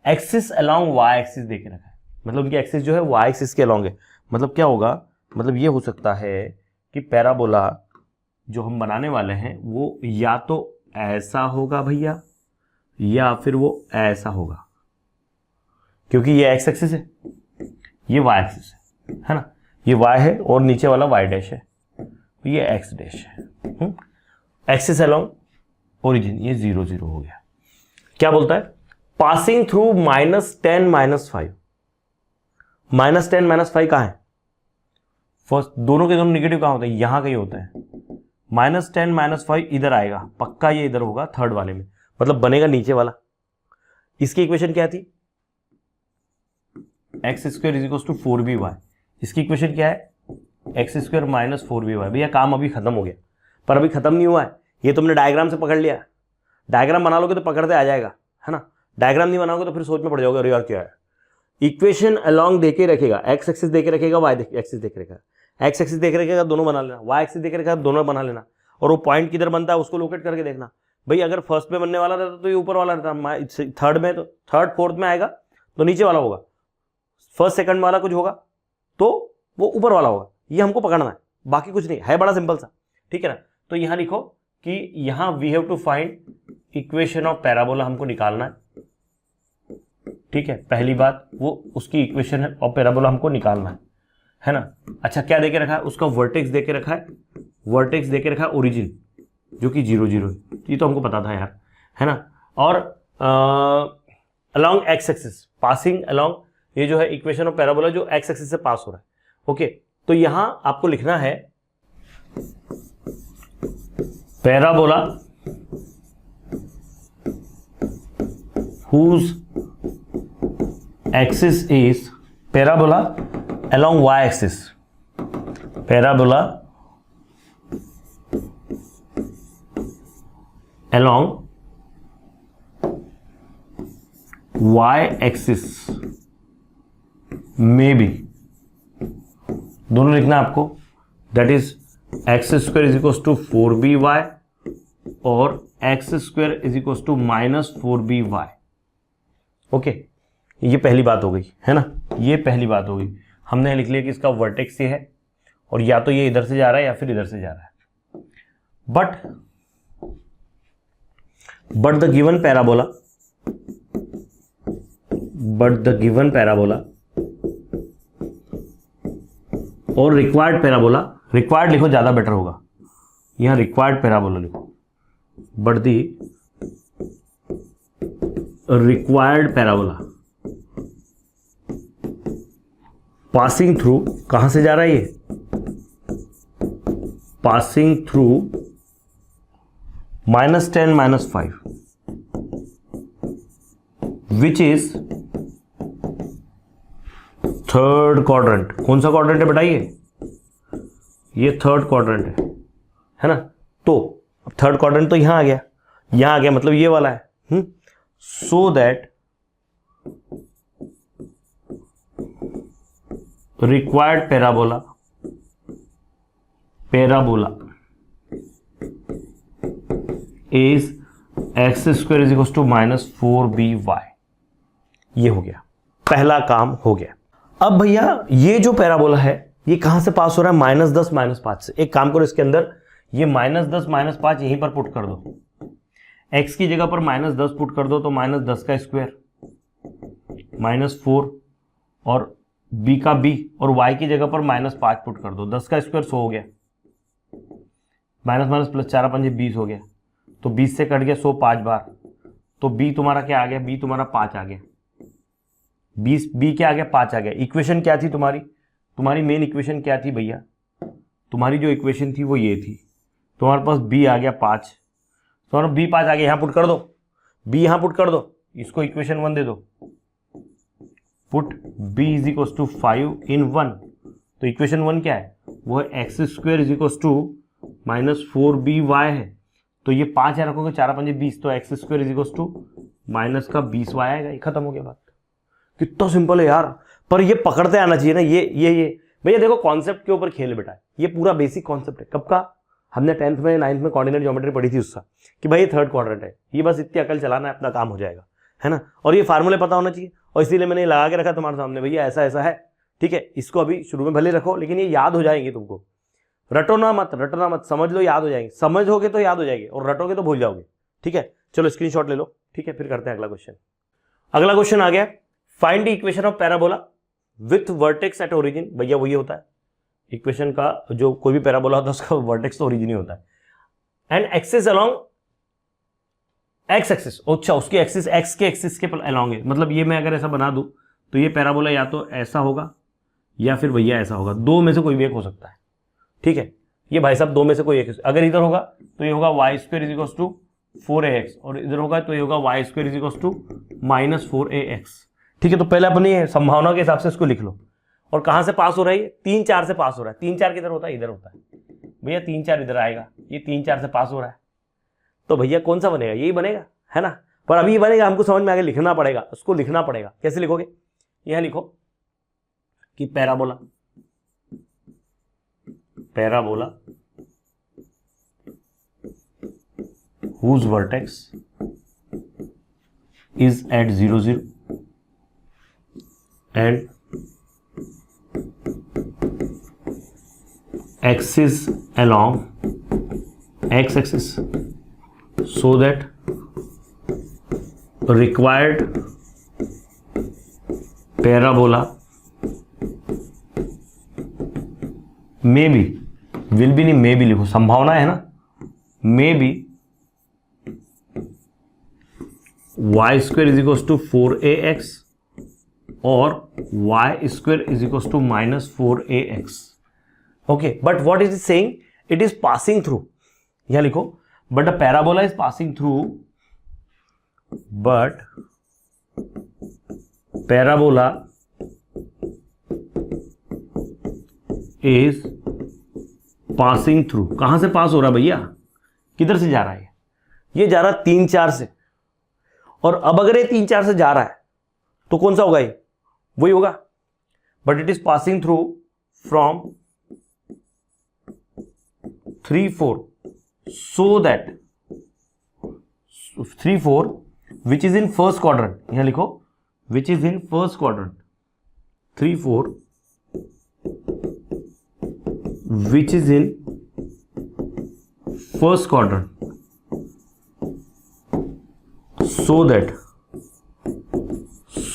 एक्सिस अलोंग वाई एक्सिस देके रखा है, मतलब उनकी एक्सिस जो है वाई एक्सिस के अलोंग है। मतलब क्या होगा, मतलब ये हो सकता है कि पैराबोला जो हम बनाने वाले हैं वो या तो ऐसा होगा भैया या फिर वो ऐसा होगा, क्योंकि ये एक्स एक्सिस है, ये वाई एक्सिस है ना, ये वाई है और नीचे वाला वाई डैश है, ये एक्स डैश है। एक्सिस अलोंग ओरिजिन, ये 0 0 हो गया। क्या बोलता है, पासिंग थ्रू -10 -5, -10 -5 कहां है, फर्स्ट दोनों के दोनों निगेटिव कहां होते हैं, यहां कहीं होता है, -10 -5 इधर आएगा पक्का, ये इधर होगा थर्ड वाले में, मतलब बनेगा नीचे वाला। इसकी इक्वेशन क्या थी, x² = 4by, इसकी इक्वेशन क्या है, x² - 4by। भैया काम अभी खत्म हो गया, पर अभी खत्म नहीं हुआ है, ये तुमने डायग्राम से पकड़ लिया, डायग्राम बना लोगे तो पकड़ते आ जाएगा, है ना, डायग्राम नहीं बनाओगे तो फिर सोच में पड़ जाओगे अरे यार क्या है। इक्वेशन अलोंग देके रखेगा, एक्स एक्सिस देके रखेगा, वाई एक्सिस देके रखेगा, एक्स एक्सिस देके रखेगा दोनों बना लेना, वाई एक्सिस देके रखेगा दोनों बना लेना, और वो पॉइंट किधर बनता है उसको लोकेट करके देखना। भाई अगर फर्स्ट में बनने वाला रहता तो ये ऊपर वाला रहता, थर्ड में तो थर्ड फोर्थ में आएगा तो नीचे वाला होगा, फर्स्ट सेकंड वाला कुछ होगा तो वो ऊपर वाला होगा, ये हमको पकड़ना है, बाकी कुछ नहीं है, बड़ा सिंपल सा, ठीक है ना। तो यहां लिखो कि यहां we have to find equation of parabola, हमको निकालना है, ठीक है, पहली बात वो उसकी इक्वेशन ऑफ पैराबोला हमको निकालना है ना। अच्छा क्या देके रखा है, उसका वर्टेक्स देके रखा है, वर्टेक्स देके रखा है ओरिजिन जो कि 0 0 है, ये तो हमको पता था यार, है ना। और along x axis, passing along, ये जो है इक्वेशन ऑफ पैराबोला जो एक्स एक्सिस से पास हो रहा है, ओके। तो यहां आपको लिखना है parabola whose axis is parabola along y axis, parabola along y axis में भी, दोनों लिखना है आपको, दैट इज x² = 4by और x² = -4by, ओके। ये पहली बात हो गई, है ना, ये पहली बात हो गई, हमने लिख लिया कि इसका वर्टेक्स ये है और या तो ये इधर से जा रहा है या फिर इधर से जा रहा है, बट द गिवन पैराबोला और रिक्वायर्ड पैराबोला, रिक्वायर्ड लिखो ज्यादा बेटर होगा, यहां रिक्वायर्ड पैराबोला लिखो, but the required parabola passing through, कहां से जा रहा है ये, passing through -10 -5 which is third quadrant. कौन सा क्वाड्रेंट है बेटा, ये थर्ड क्वाड्रेंट है ना। तो अब थर्ड क्वाड्रेंट तो यहां आ गया, मतलब ये वाला है, so that required parabola is x² = -4by, ये हो गया, पहला काम हो गया। अब भैया ये जो पैराबोला है ये कहां से पास हो रहा है, -10 -5 से। एक काम करो, इसके अंदर ये -10 -5 यहीं पर पुट कर दो, x की जगह पर -10 पुट कर दो तो -10 का स्क्वायर -4 और b का b, और y की जगह पर -5 पुट कर दो, 10 का स्क्वायर 100 हो गया, -+4 × 20 हो गया, तो 20 से कट गया 100 5 बार, तो b तुम्हारा क्या आ गया, b तुम्हारा 5 आ गया, 20 b क्या आ गया, 5 आ गया। इक्वेशन क्या थी तुम्हारी मेन इक्वेशन क्या थी भैया, तुम्हारी जो इक्वेशन थी वो ये थी, तुम्हारे पास b आ गया 5, तो b 5 आ गया, यहां पुट कर दो, b यहां पुट कर दो, इसको इक्वेशन 1 दे दो, पुट b = 5 in 1, तो इक्वेशन 1 क्या है, वो है x² = -4by है, तो ये 5 है रखोगे, 4 × 5 = 20, तो x² = -20y आएगा, ये खत्म हो गया बात। कितना सिंपल है यार, पर ये पकड़ते आना चाहिए ना, ये भैया देखो कॉन्सेप्ट के ऊपर खेल बेटा, ये पूरा बेसिक कॉन्सेप्ट है। कब का? हमने 10th में 9th में कोऑर्डिनेट ज्योमेट्री पढ़ी थी उसका, कि भाई ये थर्ड क्वाड्रेंट है, ये बस इतनी अकल चलाना है, अपना काम हो जाएगा, है ना। और ये फार्मूले पता होना चाहिए, और इसीलिए मैंने लगा के रखा तुम्हारे सामने, भैया ऐसा ऐसा है, ठीक है। इसको अभी शुरू में भले रखो, लेकिन ये याद हो जाएंगे तुमको। रटोना मत, रटना मत, समझ लो याद हो जाएंगे, समझोगे तो याद हो जाएंगे, और रटोगे तो भूल जाओगे, ठीक है। चलो स्क्रीनशॉट ले लो, ठीक है, फिर करते हैं अगला क्वेश्चन। अगला क्वेश्चन आ गया, find the equation of parabola with vertex at origin. भैया वही होता है इक्वेशन का, जो कोई भी पैराबोला होता है उसका वर्टेक्स तो ओरिजिन ही होता है। And axis along x axis, अच्छा उसकी एक्सिस एक्स के एक्सिस के अलोंग है, मतलब ये मैं अगर ऐसा बना दूं तो ये पैराबोला या तो ऐसा होगा या फिर भैया ऐसा होगा, दो में से कोई भी एक हो सकता है, ठीक है। ये भाई साहब दो में से कोई एक, अगर इधर होगा तो ये होगा y square is equals to 4ax, और इधर होगा तो ये होगा y square is equals to -4ax, ठीक है। तो पहले अपनी संभावना के हिसाब से इसको लिख लो। और कहां से पास हो रहा है? 3 4 से पास हो रहा है। 3 4 किधर होता है? इधर होता है भैया, 3 4 इधर आएगा, ये 3 4 से पास हो रहा है, तो भैया कौन सा बनेगा? यही बनेगा, है ना। पर अभी ये बनेगा, हमको समझ में आगे लिखना पड़ेगा, उसको लिखना पड़ेगा। कैसे लिखोगे? यहां लिखो कि parabola, parabola whose vertex is at 0 0 and axis along x axis, so that required parabola may be, will be नहीं may be लिखो, संभावना है ना, may be y square is equals to 4ax और y square is equals to -4ax. Okay, but what is it saying? It is passing through. यहाँ लिखो, but a parabola is passing through, but parabola is passing through. कहां से pass हो रहा है भैया? किधर से जा रहा है? ये जा रहा है 3 4 से, और अब अगर ये 3 4 से जा रहा है तो कौन सा होगा? ये वही होगा, but it is passing through from 3 4, so that 3 4 which is in first quadrant, यहां लिखो विच is in first quadrant, 3 4 which is in first quadrant,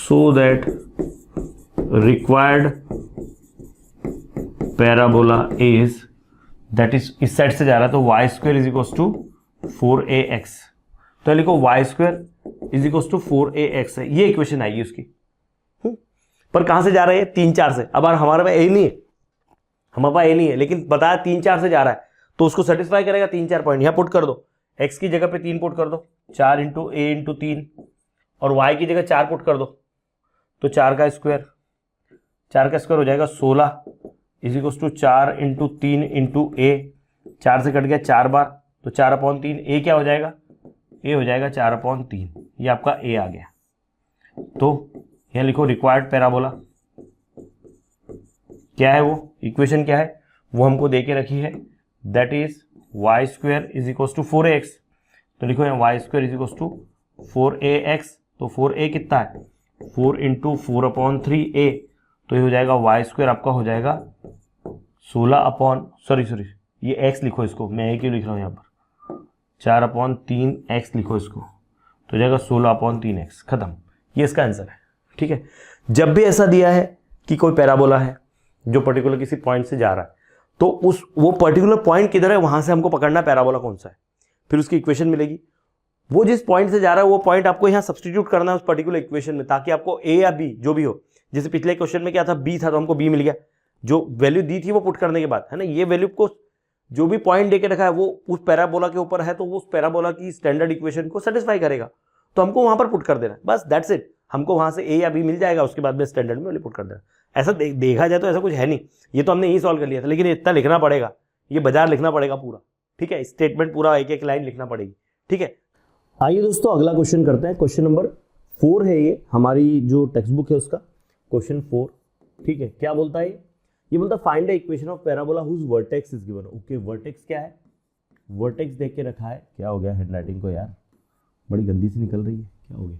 so that required parabola is, that is इस साइड से जा रहा है तो y square is equals to 4ax, तो लिखो y square is equals to 4ax है, ये इक्वेशन आएगी उसकी। पर कहां से जा रहा है? 3 4 से। अब हमारे पास ए नहीं है, हमारे पास ए नहीं है, लेकिन बताया 3 4 से जा रहा है तो उसको सेटिस्फाई करेगा 3 4 पॉइंट। यहां पुट कर दो, x की जगह पे 3 पुट कर दो, 4 इंटू ए इंटू 3, और y की जगह 4 पुट कर दो, तो 4 का स्क्वायर, 4 का स्क्वायर हो जाएगा 16 is equals to 4 into 3 into a, 4 से कट गया 4 बार, तो 4/3, ए क्या हो जाएगा? ए हो जाएगा 4/3, ये आपका ए आ गया। तो यहाँ लिखो रिक्वायर्ड पैराबोला, क्या है वो इक्वेशन, क्या है वो हमको दे के रखी है, that is y square is equals to 4ax, तो लिखो यहाँ y square is equals to 4ax, तो 4a कितना है? 4 इंटू 4/3a, तो ये हो जाएगा y स्क्वायर आपका हो जाएगा 16 ये x लिखो इसको, मैं a क्यों लिख रहा हूँ यहाँ पर, 4/3x लिखो इसको, तो हो जाएगा 16/3x, खत्म। ये इसका आंसर है, ठीक है। जब भी ऐसा दिया है कि कोई पैराबोला है जो पर्टिकुलर किसी पॉइंट से जा रहा है, तो वो पर्टिकुलर पॉइंट किधर है वहां से हमको पकड़ना पैराबोला कौन सा है, फिर उसकी इक्वेशन मिलेगी। वो जिस पॉइंट से जा रहा है वो पॉइंट आपको यहाँ सब्स्टिट्यूट करना है उस पर्टिकुलर इक्वेशन में, ताकि आपको ए या बी जो भी हो, जैसे पिछले क्वेश्चन में क्या था, बी था तो हमको बी मिल गया, जो वैल्यू दी थी वो पुट करने के बाद, है ना। ये वैल्यू को जो भी पॉइंट देके रखा है वो उस पैराबोला के ऊपर है, तो वो उस पैराबोला की स्टैंडर्ड इक्वेशन को सेटिस्फाई करेगा, तो हमको वहां पर पुट कर देना, बस दैट्स इट। हमको वहां से ए या बी मिल जाएगा, उसके बाद में स्टैंडर्ड में पुट कर देना। ऐसा देखा जाए तो ऐसा कुछ है नहीं, ये तो हमने यही सॉल्व कर लिया था, लेकिन इतना लिखना पड़ेगा, ये बाजार लिखना पड़ेगा पूरा, ठीक है। स्टेटमेंट पूरा एक एक लाइन लिखना पड़ेगी, ठीक है। आइए दोस्तों अगला क्वेश्चन करते हैं। क्वेश्चन नंबर 4 है ये, हमारी जो टेक्स्ट बुक है उसका क्वेश्चन 4, ठीक है। क्या बोलता है? ये बोलता find the equation of parabola whose vertex is given. Okay, vertex क्या है, वर्टेक्स देख के रखा है। क्या हो गया हैंडराइटिंग को यार, बड़ी गंदी सी निकल रही है, क्या हो गया,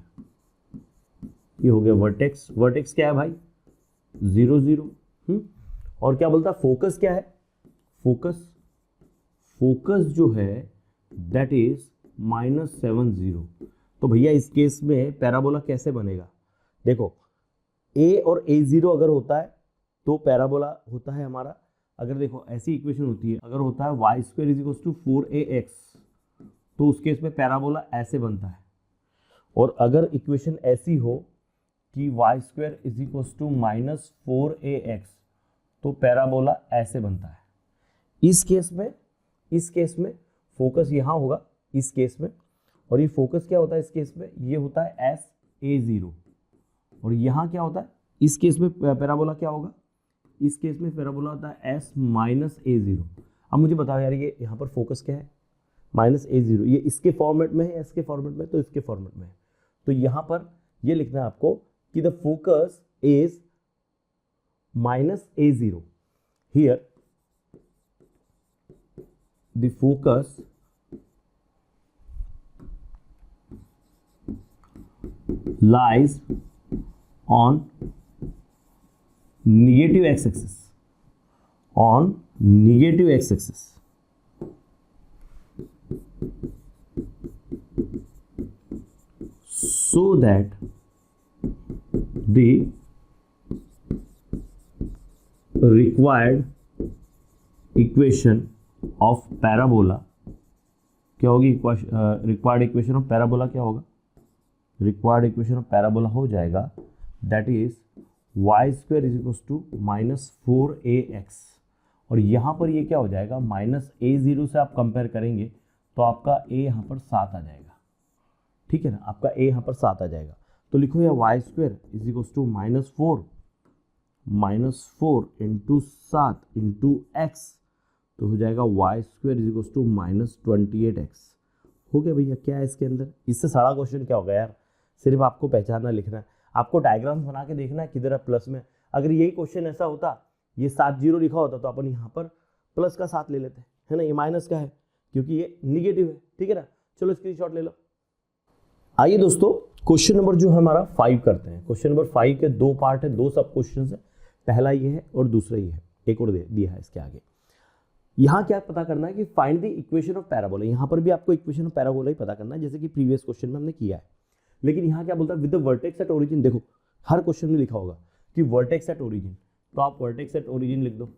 ये हो गया वर्टेक्स। वर्टेक्स क्या है भाई, 0 0। और क्या बोलता फोकस क्या है, फोकस, फोकस जो है दैट इज -7 0। तो भैया इस केस में पैराबोला कैसे बनेगा, देखो a और a0 अगर होता है तो पैराबोला होता है हमारा, अगर देखो ऐसी इक्वेशन होती है, अगर होता है y² = 4ax तो उस केस में पैराबोला ऐसे बनता है। और अगर इक्वेशन ऐसी हो कि y² = -4ax तो पैराबोला ऐसे बनता है। इस केस में फोकस यहाँ होगा इस केस में, और ये फोकस क्या होता है इस केस में, ये होता है SA0। और यहाँ क्या होता है इस केस में पैराबोला क्या होगा, इस केस में पैराबोला होता है S-A0। अब मुझे बताओ यार ये यहाँ पर फोकस क्या है, -A0, ये इसके फॉर्मेट में है या इसके फॉर्मेट में, तो इसके फॉर्मेट में है। तो यहाँ पर ये लिखना है आपको कि the focus is -A0। Here the focus lies on negative x-axis, on negative x-axis, so that the required equation of parabola क्या होगी, रिक्वायर्ड इक्वेशन ऑफ पैराबोला क्या होगा, रिक्वायर्ड इक्वेशन ऑफ पैराबोला हो जाएगा दैट इज y² = -4ax। और यहाँ पर ये क्या हो जाएगा, -A0 से आप कंपेयर करेंगे तो आपका a यहाँ पर 7 आ जाएगा, ठीक है ना, आपका a यहाँ पर 7 आ जाएगा। तो लिखो या y² -4 × 7 × x, तो हो जाएगा y² = -28x। हो गया भैया, क्या है इसके अंदर, इससे सारा क्वेश्चन क्या होगा यार, सिर्फ आपको पहचानना लिखना है, आपको डायग्राम्स बना के देखना है किधर है प्लस में। अगर यही क्वेश्चन ऐसा होता, ये 7 0 लिखा होता तो अपन यहाँ पर प्लस का 7 ले लेते, है ना, ये माइनस का है क्योंकि ये निगेटिव है, ठीक है ना। चलो स्क्रीनशॉट ले लो। आइए दोस्तों क्वेश्चन नंबर जो हमारा 5 करते हैं। क्वेश्चन नंबर 5 के 2 पार्ट है, 2 सब क्वेश्चन है, पहला ये है और दूसरा ये है, एक और दिया है इसके आगे। यहाँ क्या पता करना है कि find the equation of parabola. यहाँ पर भी आपको इक्वेशन ऑफ पैराबोला ही पता करना है जैसे कि प्रीवियस क्वेश्चन में हमने किया है, लेकिन यहाँ क्या बोलता है with the vertex at origin. देखो हर क्वेश्चन में लिखा होगा कि वर्टेक्स एट ओरिजिन, तो आप वर्टेक्स एट ओरिजिन लिख दो,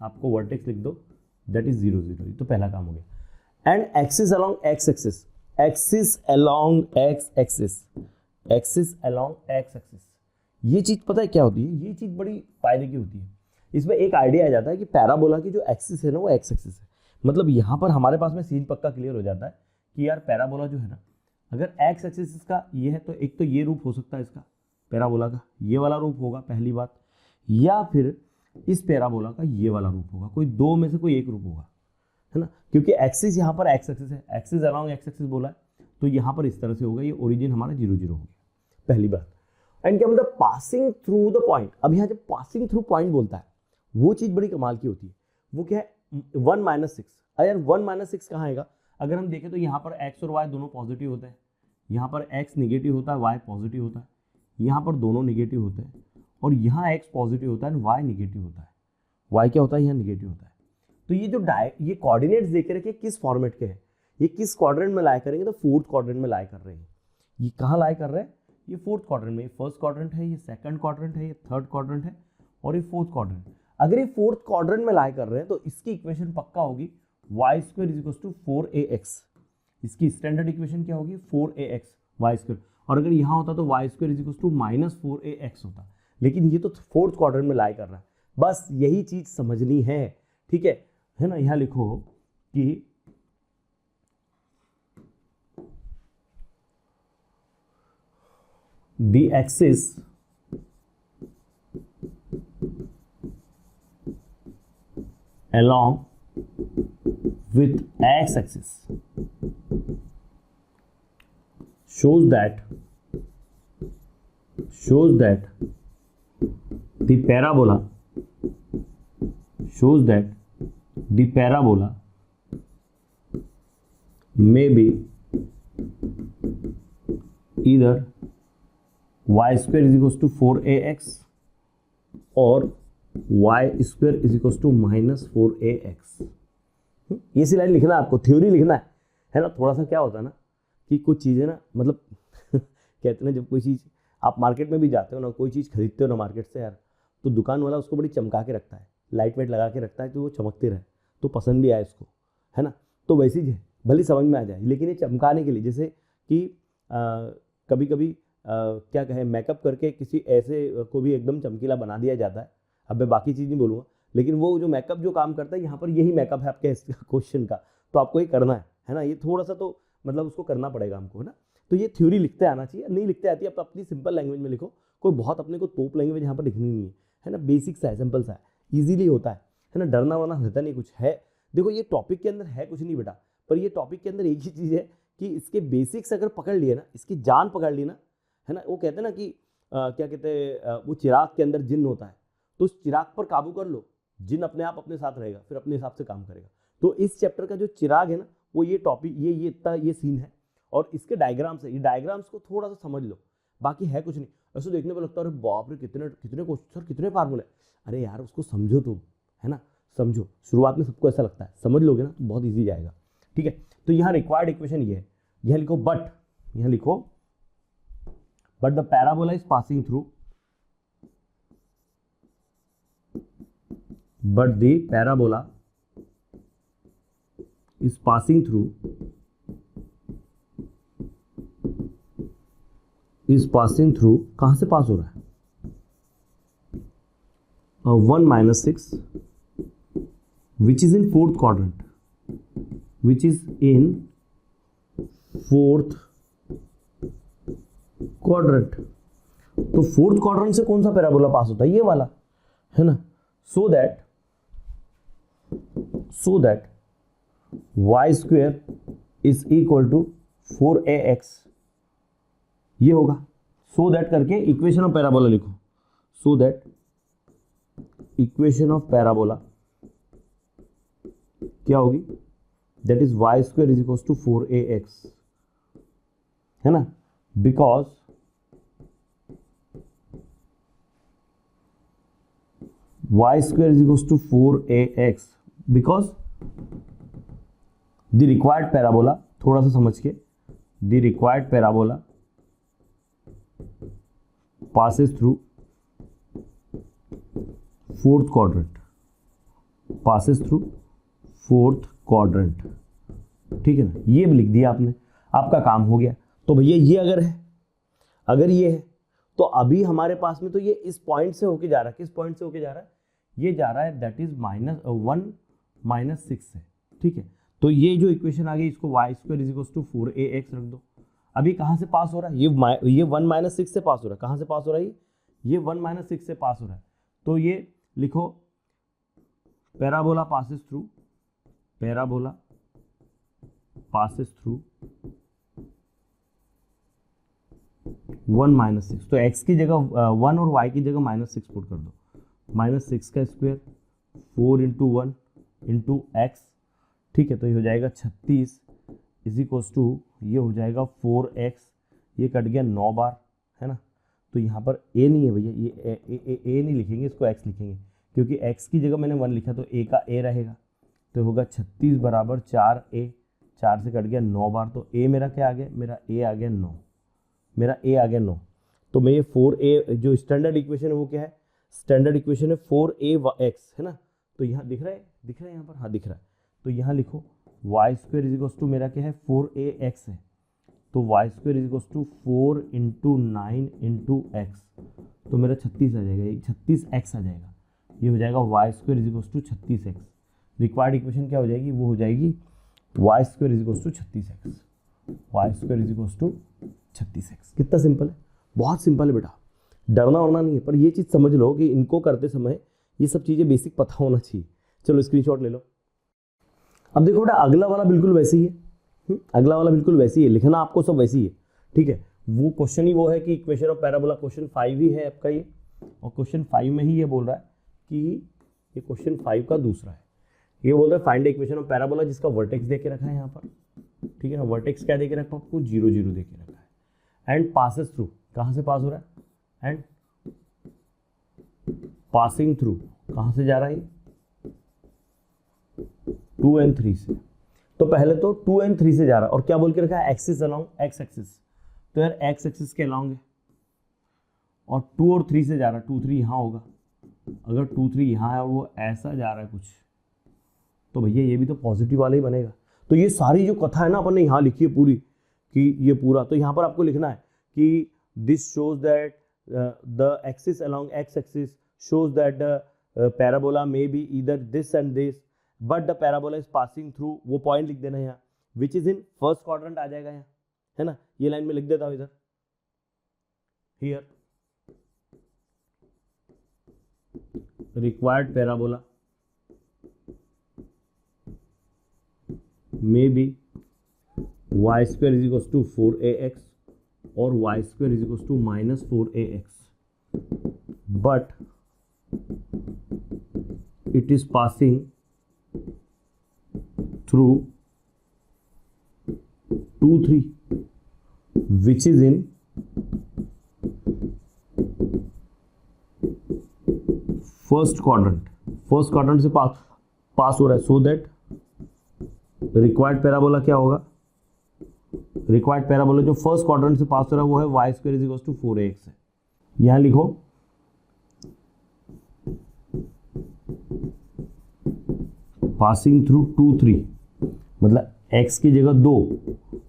आपको वर्टेक्स लिख दो दैट इज 0 0, तो पहला काम हो गया। And axis along x axis, axis along x axis, axis along x axis, ये चीज पता है क्या होती है, ये चीज बड़ी फायदे की होती है। इसमें एक आइडिया आ जाता है कि पैराबोला की जो एक्सिस है ना वो एक्स एक्सिस है, मतलब यहाँ पर हमारे पास में सीन पक्का क्लियर हो जाता है कि यार पैराबोला जो है ना, अगर एक्स एक्सिस का ये है तो एक तो ये रूप हो सकता है इसका पैराबोला का, ये वाला रूप होगा पहली बात, या फिर इस पैराबोला का ये वाला रूप होगा, कोई दो में से कोई एक रूप होगा, है ना, क्योंकि एक्सिस यहाँ पर एक्स एक्सिस है, एक्सिस अलोंग एक्स एक्सिस बोला है, तो यहाँ पर इस तरह से होगा, ये ओरिजिन हमारा 0 0 हो गया, पहली बात। एंड क्या मतलब पासिंग थ्रू द पॉइंट। अब यहाँ जब पासिंग थ्रू पॉइंट बोलता है वो चीज़ बड़ी कमाल की होती है, वो क्या है 1 - 6। अगर 1 - 6 कहाँ आएगा, अगर हम देखें तो यहाँ पर x और y दोनों पॉजिटिव होते हैं, यहाँ पर x निगेटिव होता है, y पॉजिटिव होता है, यहाँ पर दोनों निगेटिव होते हैं, और यहाँ x पॉजिटिव होता है, y निगेटिव होता है, y क्या होता है यहाँ निगेटिव होता है। तो ये जो ये कोऑर्डिनेट्स देख रखे किस फॉर्मेट के हैं, ये किस क्वाड्रेंट में लाई करेंगे, तो फोर्थ क्वाड्रेंट में लाई कर रहे हैं। ये कहाँ लाई कर रहे हैं, ये फोर्थ क्वाड्रेंट में, ये फर्स्ट क्वाड्रेंट है, ये सेकंड क्वाड्रेंट है, ये थर्ड क्वाड्रेंट है, और ये फोर्थ क्वाड्रेंट। अगर ये फोर्थ क्वाड्रेंट में लाई कर रहे हैं तो इसकी इक्वेशन पक्का होगी y² = 4ax। इसकी स्टैंडर्ड इक्वेशन क्या होगी 4ax y², और अगर यहाँ होता तो y² = -4ax होता, लेकिन ये तो फोर्थ क्वाड्रेंट में लाई कर रहा है, बस यही चीज समझनी है, ठीक है ना। यहाँ लिखो कि the axis along with x axis shows that the parabola shows that the parabola may be either y square is equals to 4ax और y square is equals to minus 4ax। ये सी लाइन लिखना है आपको, theory लिखना है ना। थोड़ा सा क्या होता है ना कि कुछ चीज़ें ना, मतलब कहते हैं ना, जब कोई चीज़ आप मार्केट में भी जाते हो ना, कोई चीज़ खरीदते हो ना मार्केट से यार, तो दुकान वाला उसको बड़ी चमका के रखता है, लाइट वेट लगा के रखता है कि वो चमकते रहे, तो पसंद भी आए उसको, है ना। तो वैसी चीज़ भले समझ में आ जाए, लेकिन ये चमकाने के लिए, जैसे कि कभी कभी क्या कहें, मेकअप करके किसी ऐसे को भी एकदम चमकीला बना दिया जाता है। अब मैं बाकी चीज़ नहीं बोलूँगा, लेकिन वो जो मेकअप जो काम करता है, यहाँ पर यही मेकअप है आपके क्वेश्चन का, तो आपको ये करना है ना। ये थोड़ा सा तो मतलब उसको करना पड़ेगा हमको, है ना। तो ये थ्योरी लिखते आना चाहिए, नहीं लिखते आती है आप अपनी सिंपल लैंग्वेज में लिखो, कोई बहुत अपने को तोप लैंग्वेज यहाँ पर लिखनी नहीं है ना। बेसिक सा है, सिंपल सा है, ईजिली होता है ना। डरना वरना रहता नहीं कुछ है। देखो ये टॉपिक के अंदर है कुछ नहीं बेटा, पर ये टॉपिक के अंदर एक ही चीज़ है कि इसके बेसिक्स अगर पकड़ लिए ना, इसकी जान पकड़ ली ना, है ना। वो कहते हैं ना कि क्या कहते हैं, वो चिराग के अंदर जिन्न होता है, तो उस चिराग पर काबू कर लो, जिन्न अपने आप अपने साथ रहेगा, फिर अपने हिसाब से काम करेगा। तो इस चैप्टर का जो चिराग है ना, वो ये टॉपिक, ये इतना ये सीन है, और इसके डायग्राम्स है। ये डायग्राम्स को थोड़ा सा समझ लो, बाकी है कुछ नहीं। ऐसे देखने पर लगता है अरे बाप रे, कितने क्वेश्चन सर, कितने फार्मूले। अरे यार उसको समझो तुम, है ना, समझो। शुरुआत में सबको ऐसा लगता है, समझ लोगे ना तो बहुत ईजी जाएगा, ठीक है। तो यहाँ रिक्वायर्ड इक्वेशन ये है, यह लिखो बट, यहाँ लिखो but the parabola is passing through, but the parabola is passing through, is passing through, कहां से पास हो रहा है, 1 - 6 विच is in fourth quadrant, which is in fourth quadrant. तो फोर्थ क्वाड्रेंट से कौन सा पैराबोला पास होता है, ये वाला, है ना। So that y square is equal to 4ax, ये होगा। सो दैट करके इक्वेशन ऑफ पैराबोला लिखो, so that equation of parabola क्या होगी, that is y square is equal to 4ax, है ना। Because y square is equal to 4ax, because the required parabola, थोड़ा सा समझ के, the required parabola passes through fourth quadrant, passes through fourth quadrant, ठीक है ना। ये भी लिख दिया आपने, आपका काम हो गया। तो भैया ये अगर है, अगर ये है, तो अभी हमारे पास में तो ये इस पॉइंट से होके जा रहा है, किस पॉइंट से होके जा रहा है, ये जा रहा है दैट इज -1 - 6 है, ठीक है। तो ये जो इक्वेशन आ गई, इसको y square is equal to 4ax रख दो। अभी कहाँ से पास हो रहा है, ये 1 - 6 से पास हो रहा है। कहाँ से पास हो रहा है, ये 1 - 6 से पास हो रहा है। तो ये लिखो parabola passes through, parabola passes through 1 - 6। तो x की जगह 1 और y की जगह -6 पुट कर दो। -6 का स्क्वायर 4 × 1 × x, ठीक है। तो ये हो जाएगा 36 इज इक्वल टू, ये हो जाएगा 4x, ये कट गया 9 बार, है ना। तो यहाँ पर a नहीं है भैया, ये a नहीं लिखेंगे, इसको x लिखेंगे, क्योंकि x की जगह मैंने 1 लिखा, तो a का a रहेगा। तो होगा 36 बराबर 4a, 4 से कट गया 9 बार, तो a मेरा क्या आ गया, मेरा a आ गया 9, मेरा a आ गया 9। तो मैं ये 4a जो स्टैंडर्ड इक्वेशन है वो क्या है, स्टैंडर्ड इक्वेशन है 4ax, है ना। तो यहाँ दिख रहा है यहाँ पर, हाँ दिख रहा है। तो यहाँ लिखो y square is equal to, मेरा क्या है 4ax है, तो y square is equal to 4 × 9 × x, तो मेरा 36 आ जाएगा, 36x आ जाएगा। ये हो जाएगा y square is equal to 36x। Required equation क्या हो जाएगी, वो हो जाएगी y square is equal to 36x, y square is equal to 36x। कितना सिंपल है, बहुत सिंपल है बेटा, डरना वरना नहीं है। पर ये चीज़ समझ लो कि इनको करते समय ये सब चीज़ें बेसिक पता होना चाहिए। चलो स्क्रीनशॉट ले लो। अब देखो बेटा, अगला वाला बिल्कुल वैसे ही है, अगला वाला बिल्कुल वैसे ही है, लिखना आपको सब वैसे ही है, ठीक है। वो क्वेश्चन ही वो है कि इक्वेशन ऑफ पैराबोला, क्वेश्चन 5 ही है आपका ये, और क्वेश्चन 5 में ही ये बोल रहा है कि ये क्वेश्चन 5 का दूसरा है। ये बोल रहा है फाइंड इक्वेशन ऑफ पैराबोला जिसका वर्टेक्स दे के रखा है यहाँ पर, ठीक है ना। वर्टेक्स क्या दे के रखा है आपको, 0 0 दे के रखा है। एंड पासेस थ्रू, कहाँ से पास हो रहा है, एंड पासिंग थ्रू, कहाँ से जा रहा है, 2 and 3 से। तो पहले तो 2 and 3 से जा रहा है और क्या बोल के रखा है, एक्सिस अलॉन्ग एक्स एक्सिस। तो यार एक्स एक्सिस के अलॉन्ग है और 2 और 3 से जा रहा है, 2 3 यहाँ होगा। अगर 2 3 यहाँ है और वो ऐसा जा रहा है कुछ, तो भैया ये भी तो पॉजिटिव वाला ही बनेगा। तो ये सारी जो कथा है ना अपन ने यहाँ लिखी है पूरी, कि ये पूरा, तो यहाँ पर आपको लिखना है कि this shows that the axis along x axis shows that the parabola may be either this and this but the parabola is passing through, वो पॉइंट लिख देना है यहाँ, which is in first quadrant आ जाएगा यहाँ, है ना। ये लाइन में लिख देता हूँ इधर, here required parabola may B y square is equals to 4ax और y square is equals to minus 4ax, but it is passing through 2 3 which is in first quadrant से पास हो रहा है। सो दैट रिक्वायर्ड पैराबोला क्या होगा, required parabola जो first quadrant से pass हो रहा है वो है y square is equals to 4ax है। यहां लिखो पासिंग थ्रू 2 3, मतलब x की जगह 2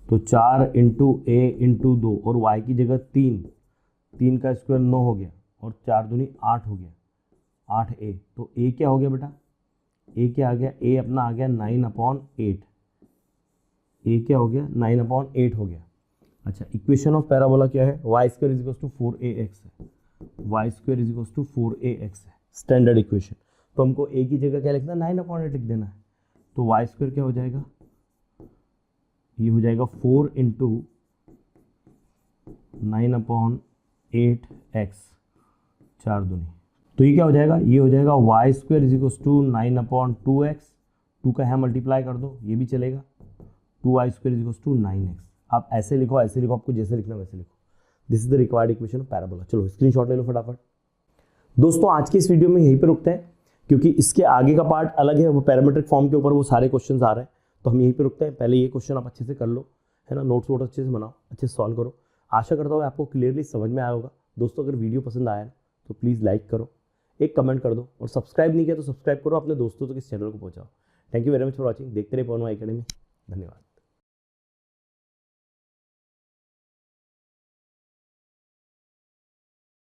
तो 4 इंटू a इंटू 2 और y की जगह 3 का स्क्वायर 9 हो गया और 4 दूनी 8 हो गया, 8a। तो a क्या हो गया बेटा, a क्या आ गया, a अपना आ गया 9/8, a क्या हो गया 9/8 हो गया। अच्छा, इक्वेशन ऑफ पैराबोला क्या है, y square is equals to 4ax है, y square is equals to 4ax है स्टैंडर्ड इक्वेशन। तो हमको a की जगह क्या लिखना है, 9/8 लिख देना है। तो y स्क्वायर क्या हो जाएगा, ये हो जाएगा 4 इंटू 9/8x 4 दूनी, तो ये क्या हो जाएगा, ये हो जाएगा y square is equals to 9/2x, 2 का यहाँ मल्टीप्लाई कर दो, ये भी चलेगा, 2y square is equals to 9x। आप ऐसे लिखो, आपको जैसे लिखना वैसे लिखो। This is the required equation of parabola. चलो स्क्रीनशॉट ले लो फटाफट। दोस्तों आज के इस वीडियो में यहीं पे रुकते हैं, क्योंकि इसके आगे का पार्ट अलग है, वो पैरामीट्रिक फॉर्म के ऊपर वो सारे क्वेश्चन आ रहे हैं, तो हम यहीं पे रुकते हैं। पहले ये क्वेश्चन आप अच्छे से कर लो, है ना, नोट्स वोट अच्छे से बनाओ, अच्छे से सॉल्व करो। आशा करता हूँ आपको क्लियरली समझ में आया होगा। दोस्तों अगर वीडियो पसंद आया तो प्लीज़ लाइक करो, एक कमेंट कर दो, और सब्सक्राइब नहीं किया तो सब्सक्राइब करो, अपने दोस्तों तक इस चैनल को पहुँचाओ। Thank you very much for watching. देखते रहे पवन अकेडमी। धन्यवाद।